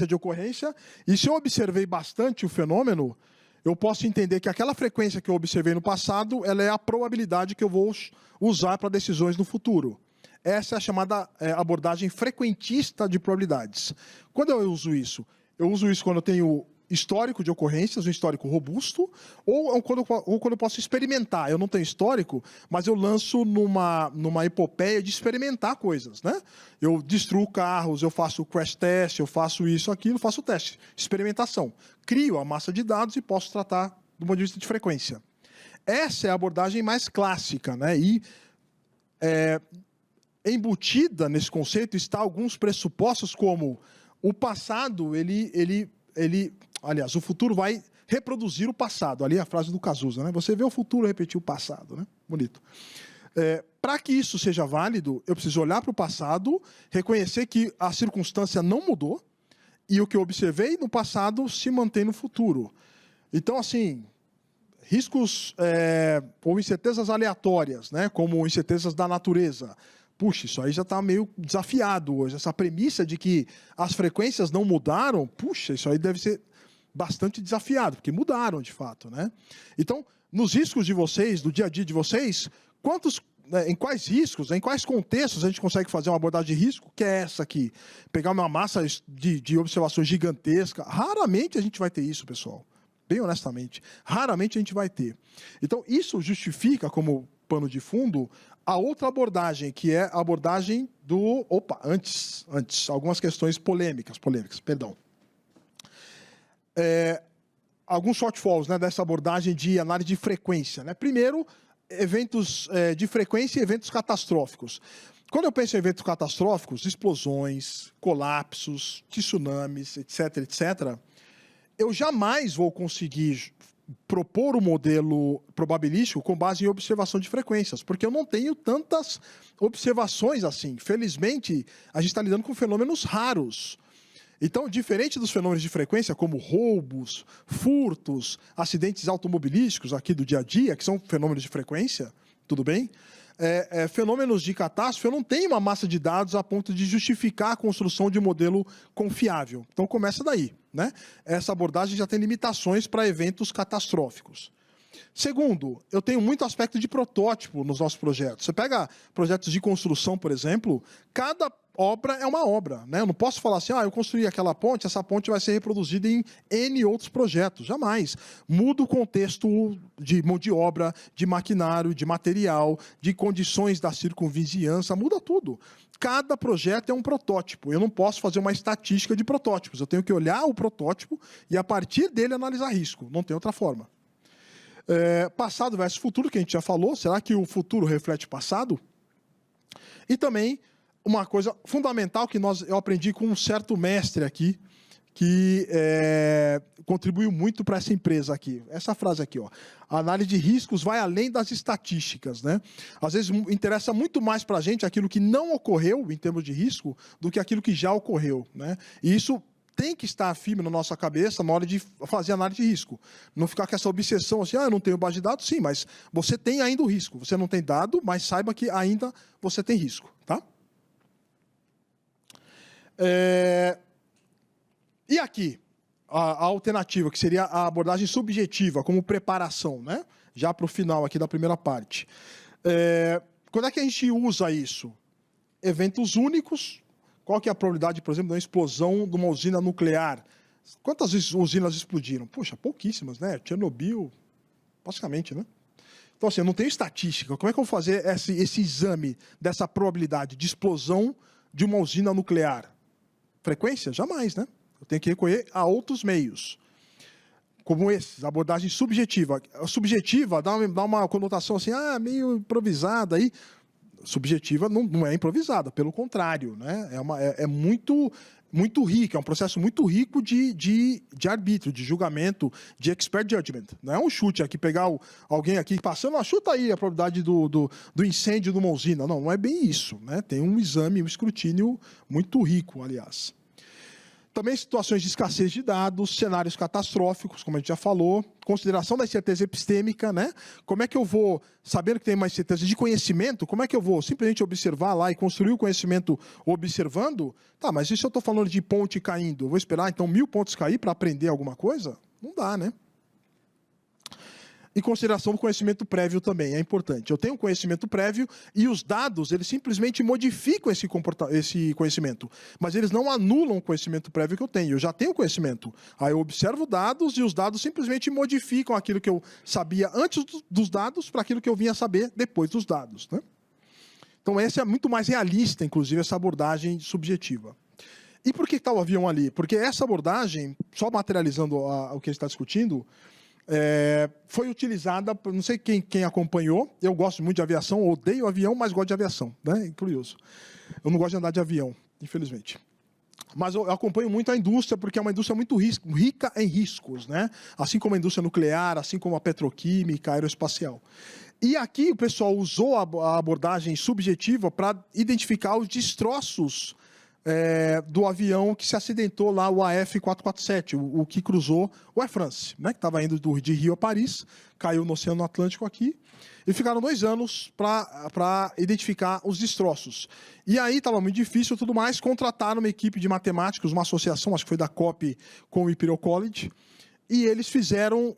S3: de ocorrência, e se eu observei bastante o fenômeno, eu posso entender que aquela frequência que eu observei no passado, ela é a probabilidade que eu vou usar para decisões no futuro. Essa é a chamada abordagem frequentista de probabilidades. Quando eu uso isso? Eu uso isso quando eu tenho histórico de ocorrências, um histórico robusto, ou quando eu posso experimentar. Eu não tenho histórico, mas eu lanço numa epopeia de experimentar coisas, né? Eu destruo carros, eu faço crash test, eu faço isso, aquilo, faço teste, experimentação. Crio a massa de dados e posso tratar do ponto de vista de frequência. Essa é a abordagem mais clássica, né? E embutida nesse conceito está alguns pressupostos como o passado, aliás, o futuro vai reproduzir o passado. Ali é a frase do Cazuza, né? Você vê o futuro repetir o passado, né? Bonito. Para que isso seja válido, eu preciso olhar para o passado, reconhecer que a circunstância não mudou e o que eu observei no passado se mantém no futuro. Então, assim, riscos ou incertezas aleatórias, né? Como incertezas da natureza. Puxa, isso aí já está meio desafiado hoje. Essa premissa de que as frequências não mudaram, puxa, isso aí deve ser bastante desafiado, porque mudaram de fato, né? Então, nos riscos de vocês, do dia a dia de vocês, em quais riscos, em quais contextos a gente consegue fazer uma abordagem de risco, que é essa aqui? Pegar uma massa de observações gigantesca. Raramente a gente vai ter isso, pessoal. Bem honestamente. Raramente a gente vai ter. Então, isso justifica, como pano de fundo, a outra abordagem, que é a abordagem do... Opa, antes algumas questões polêmicas, perdão. Alguns shortfalls, né, dessa abordagem de análise de frequência, né? Primeiro, eventos de frequência e eventos catastróficos. Quando eu penso em eventos catastróficos, explosões, colapsos, tsunamis, etc., eu jamais vou conseguir propor um modelo probabilístico com base em observação de frequências, porque eu não tenho tantas observações assim. Felizmente, a gente está lidando com fenômenos raros. Então, diferente dos fenômenos de frequência, como roubos, furtos, acidentes automobilísticos aqui do dia a dia, que são fenômenos de frequência, tudo bem? Fenômenos de catástrofe, eu não tenho uma massa de dados a ponto de justificar a construção de um modelo confiável. Então, começa daí, né? Essa abordagem já tem limitações para eventos catastróficos. Segundo, eu tenho muito aspecto de protótipo nos nossos projetos. Você pega projetos de construção, por exemplo, cada obra é uma obra, né? Eu não posso falar assim, eu construí aquela ponte, essa ponte vai ser reproduzida em N outros projetos. Jamais. Muda o contexto de mão de obra, de maquinário, de material, de condições da circunvizinhança, muda tudo. Cada projeto é um protótipo. Eu não posso fazer uma estatística de protótipos. Eu tenho que olhar o protótipo e, a partir dele, analisar risco. Não tem outra forma. Passado versus futuro, que a gente já falou. Será que o futuro reflete o passado? E também uma coisa fundamental que eu aprendi com um certo mestre aqui, que contribuiu muito para essa empresa aqui. Essa frase aqui, ó. A análise de riscos vai além das estatísticas, né? Às vezes interessa muito mais para a gente aquilo que não ocorreu em termos de risco do que aquilo que já ocorreu, né? E isso tem que estar firme na nossa cabeça na hora de fazer análise de risco. Não ficar com essa obsessão assim, eu não tenho base de dados, sim, mas você tem ainda o risco. Você não tem dado, mas saiba que ainda você tem risco, tá? E aqui, a alternativa, que seria a abordagem subjetiva, como preparação, né? Já para o final aqui da primeira parte. Quando é que a gente usa isso? Eventos únicos. Qual que é a probabilidade, por exemplo, de uma explosão de uma usina nuclear? Quantas usinas explodiram? Poxa, pouquíssimas, né? Chernobyl, basicamente, né? Então, assim, eu não tenho estatística. Como é que eu vou fazer esse exame dessa probabilidade de explosão de uma usina nuclear? Frequência? Jamais, né? Eu tenho que recorrer a outros meios, como esses, abordagem subjetiva. A subjetiva dá uma conotação assim, meio improvisada aí. Subjetiva não é improvisada, pelo contrário, né? É muito, muito rica, é um processo muito rico de arbítrio, de julgamento, de expert judgment. Não é um chute aqui, pegar alguém aqui passando, chuta aí a probabilidade do incêndio de uma usina. Não é bem isso, né? Tem um exame, um escrutínio muito rico, aliás. Também situações de escassez de dados, cenários catastróficos, como a gente já falou, consideração da incerteza epistêmica, né? Como é que eu vou, sabendo que tem mais certeza de conhecimento, como é que eu vou simplesmente observar lá e construir o conhecimento observando? Tá, mas e se eu estou falando de ponte caindo? Eu vou esperar, então, 1000 pontos cair para aprender alguma coisa? Não dá, né? E consideração do conhecimento prévio também, é importante. Eu tenho um conhecimento prévio e os dados, eles simplesmente modificam esse conhecimento, mas eles não anulam o conhecimento prévio que eu tenho. Eu já tenho conhecimento. Aí eu observo dados e os dados simplesmente modificam aquilo que eu sabia antes dos dados para aquilo que eu vinha saber depois dos dados, né? Então, essa é muito mais realista, inclusive, essa abordagem subjetiva. E por que está o avião ali? Porque essa abordagem, só materializando o que a gente está discutindo, foi utilizada, não sei quem acompanhou, eu gosto muito de aviação, odeio avião, mas gosto de aviação, né? É curioso. Eu não gosto de andar de avião, infelizmente. Mas eu acompanho muito a indústria, porque é uma indústria muito rica em riscos, né? Assim como a indústria nuclear, assim como a petroquímica, aeroespacial. E aqui o pessoal usou a abordagem subjetiva para identificar os destroços do avião que se acidentou lá, o AF447, o que cruzou o Air France, né, que estava indo de Rio a Paris, caiu no Oceano Atlântico aqui, e ficaram 2 anos para identificar os destroços. E aí estava muito difícil e tudo mais, contrataram uma equipe de matemáticos, uma associação, acho que foi da COP com o Imperial College, e eles fizeram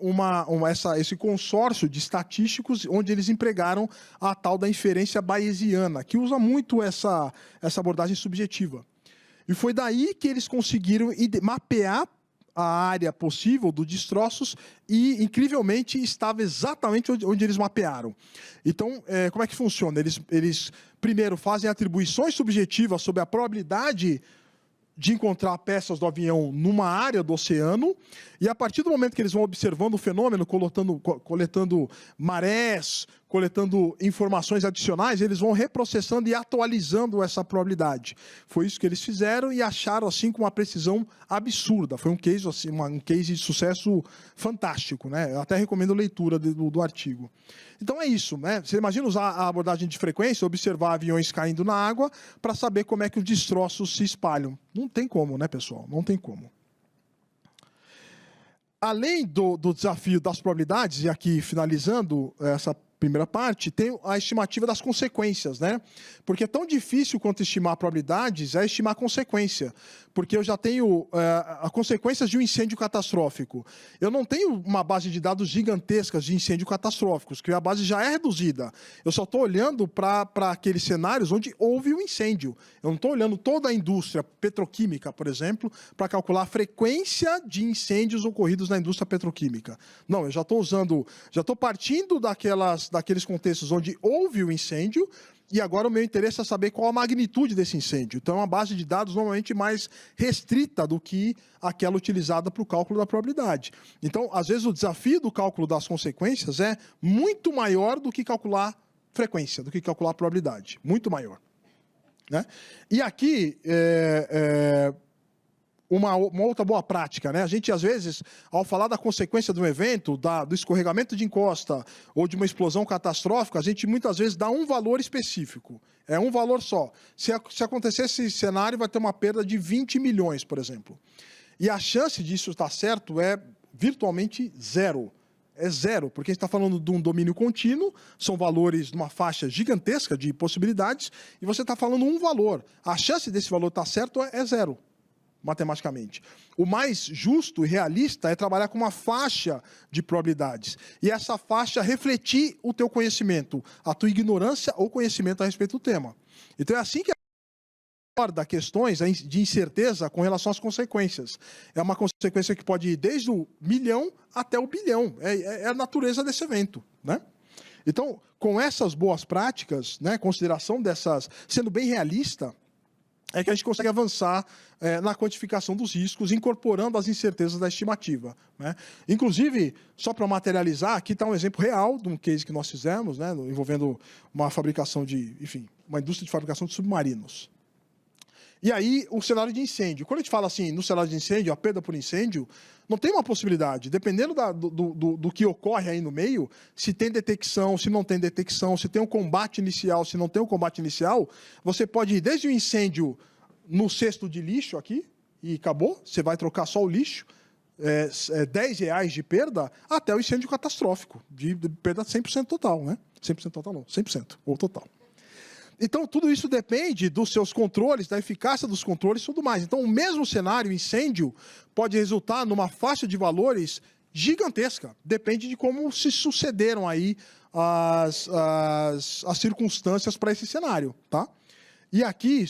S3: esse consórcio de estatísticos, onde eles empregaram a tal da inferência bayesiana, que usa muito essa abordagem subjetiva. E foi daí que eles conseguiram mapear a área possível dos destroços e, incrivelmente, estava exatamente onde eles mapearam. Então, como é que funciona? Eles primeiro fazem atribuições subjetivas sobre a probabilidade de encontrar peças do avião numa área do oceano, e a partir do momento que eles vão observando o fenômeno, coletando marés, coletando informações adicionais, eles vão reprocessando e atualizando essa probabilidade. Foi isso que eles fizeram e acharam assim com uma precisão absurda. Foi um case, assim, um case de sucesso fantástico, né? Eu até recomendo a leitura do artigo. Então é isso, né? Você imagina usar a abordagem de frequência, observar aviões caindo na água para saber como é que os destroços se espalham. Não tem como, né, pessoal? Não tem como. Além do desafio das probabilidades, e aqui finalizando essa primeira parte, tem a estimativa das consequências, né? Porque é tão difícil quanto estimar probabilidades é estimar consequência. Porque eu já tenho as consequências de um incêndio catastrófico. Eu não tenho uma base de dados gigantescas de incêndio catastróficos, que a base já é reduzida. Eu só estou olhando para aqueles cenários onde houve um incêndio. Eu não estou olhando toda a indústria petroquímica, por exemplo, para calcular a frequência de incêndios ocorridos na indústria petroquímica. Não, eu já estou partindo daqueles contextos onde houve o incêndio, e agora o meu interesse é saber qual a magnitude desse incêndio. Então, é uma base de dados normalmente mais restrita do que aquela utilizada para o cálculo da probabilidade. Então, às vezes, o desafio do cálculo das consequências é muito maior do que calcular frequência, do que calcular probabilidade. Muito maior. Né? E aqui, uma outra boa prática, né? A gente, às vezes, ao falar da consequência de um evento, do escorregamento de encosta ou de uma explosão catastrófica, a gente muitas vezes dá um valor específico. É um valor só. Se acontecer esse cenário, vai ter uma perda de 20 milhões, por exemplo. E a chance disso estar certo é virtualmente zero. É zero, porque a gente está falando de um domínio contínuo, são valores numa faixa gigantesca de possibilidades, e você está falando um valor. A chance desse valor estar certo é zero, matematicamente. O mais justo e realista é trabalhar com uma faixa de probabilidades. E essa faixa refletir o teu conhecimento, a tua ignorância ou conhecimento a respeito do tema. Então é assim que aborda questões de incerteza com relação às consequências. É uma consequência que pode ir desde o milhão até o bilhão. É a natureza desse evento, né? Então, com essas boas práticas, né, consideração dessas, sendo bem realista, é que a gente consegue avançar na quantificação dos riscos, incorporando as incertezas da estimativa. Né? Inclusive, só para materializar, aqui está um exemplo real de um case que nós fizemos, né, envolvendo uma fabricação uma indústria de fabricação de submarinos. E aí, o cenário de incêndio. Quando a gente fala assim, no cenário de incêndio, a perda por incêndio, não tem uma possibilidade. Dependendo do que ocorre aí no meio, se tem detecção, se não tem detecção, se tem um combate inicial, se não tem um combate inicial, você pode ir desde o incêndio no cesto de lixo aqui, e acabou, você vai trocar só o lixo, R$10 de perda, até o incêndio catastrófico, de perda 100% total, né? 100% total não, 100% ou total. Então, tudo isso depende dos seus controles, da eficácia dos controles e tudo mais. Então, o mesmo cenário, incêndio, pode resultar numa faixa de valores gigantesca. Depende de como se sucederam aí as circunstâncias para esse cenário. Tá? E aqui,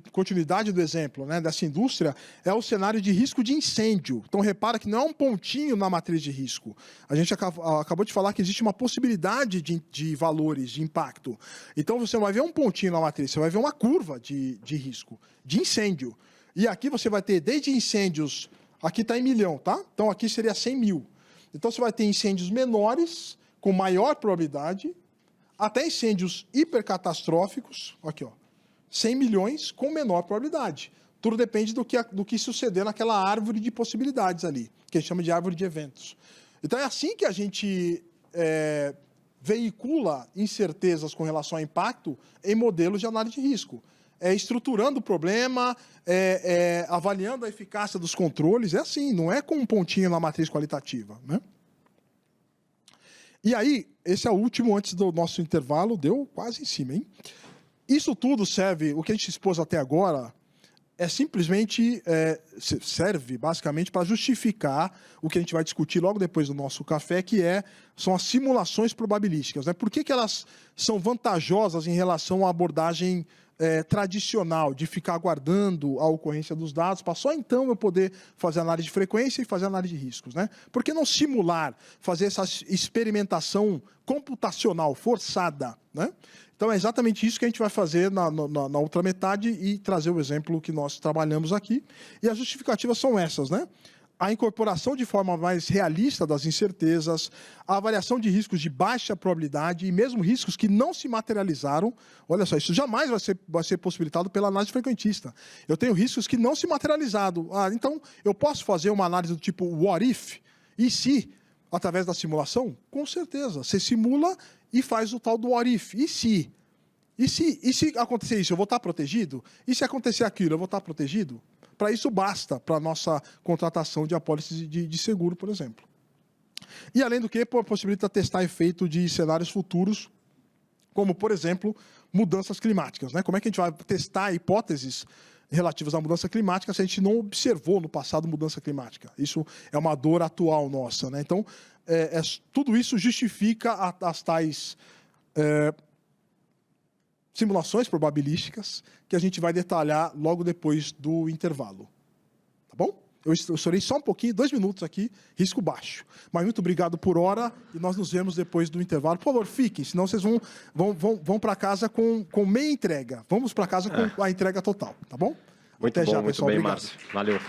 S3: continuidade do exemplo, né, dessa indústria, é o cenário de risco de incêndio. Então, repara que não é um pontinho na matriz de risco. A gente acabou de falar que existe uma possibilidade de valores, de impacto. Então, você não vai ver um pontinho na matriz, você vai ver uma curva de risco, de incêndio. E aqui você vai ter desde incêndios, aqui está em milhão, tá? Então, aqui seria 100 mil. Então, você vai ter incêndios menores, com maior probabilidade, até incêndios hipercatastróficos, aqui, ó, 100 milhões com menor probabilidade. Tudo depende do que suceder naquela árvore de possibilidades ali, que a gente chama de árvore de eventos. Então, é assim que a gente veicula incertezas com relação ao impacto em modelos de análise de risco. Estruturando o problema, avaliando a eficácia dos controles. É assim, não é com um pontinho na matriz qualitativa. Né? E aí, esse é o último antes do nosso intervalo, deu quase em cima, hein? Isso tudo serve, o que a gente expôs até agora, serve basicamente para justificar o que a gente vai discutir logo depois do nosso café, que são as simulações probabilísticas. Né? Por que elas são vantajosas em relação à abordagem tradicional, de ficar aguardando a ocorrência dos dados, para só então eu poder fazer análise de frequência e fazer análise de riscos? Né? Por que não simular, fazer essa experimentação computacional forçada? Né? Então, é exatamente isso que a gente vai fazer na outra metade e trazer o exemplo que nós trabalhamos aqui. E as justificativas são essas, né? A incorporação de forma mais realista das incertezas, a avaliação de riscos de baixa probabilidade e mesmo riscos que não se materializaram. Olha só, isso jamais vai ser possibilitado pela análise frequentista. Eu tenho riscos que não se materializaram. Então, eu posso fazer uma análise do tipo what if? E se? Através da simulação? Com certeza. Você simula e faz o tal do what if. E se? E se acontecer isso, eu vou estar protegido? E se acontecer aquilo, eu vou estar protegido? Para isso basta para a nossa contratação de apólice de seguro, por exemplo. E, além do que, possibilita testar efeito de cenários futuros, como, por exemplo, mudanças climáticas. Né? Como é que a gente vai testar hipóteses relativas à mudança climática se a gente não observou no passado mudança climática? Isso é uma dor atual nossa. Né? Então, tudo isso justifica as tais simulações probabilísticas que a gente vai detalhar logo depois do intervalo. Tá bom? Eu estourei só um pouquinho, 2 minutos aqui, risco baixo. Mas muito obrigado por hora e nós nos vemos depois do intervalo. Por favor, fiquem, senão vocês vão para casa com meia entrega. Vamos para casa com a entrega total, tá bom?
S1: Muito
S3: Até
S1: bom,
S3: já,
S1: muito
S3: pessoal.
S1: bem,
S3: Obrigado.
S1: Márcio. Valeu.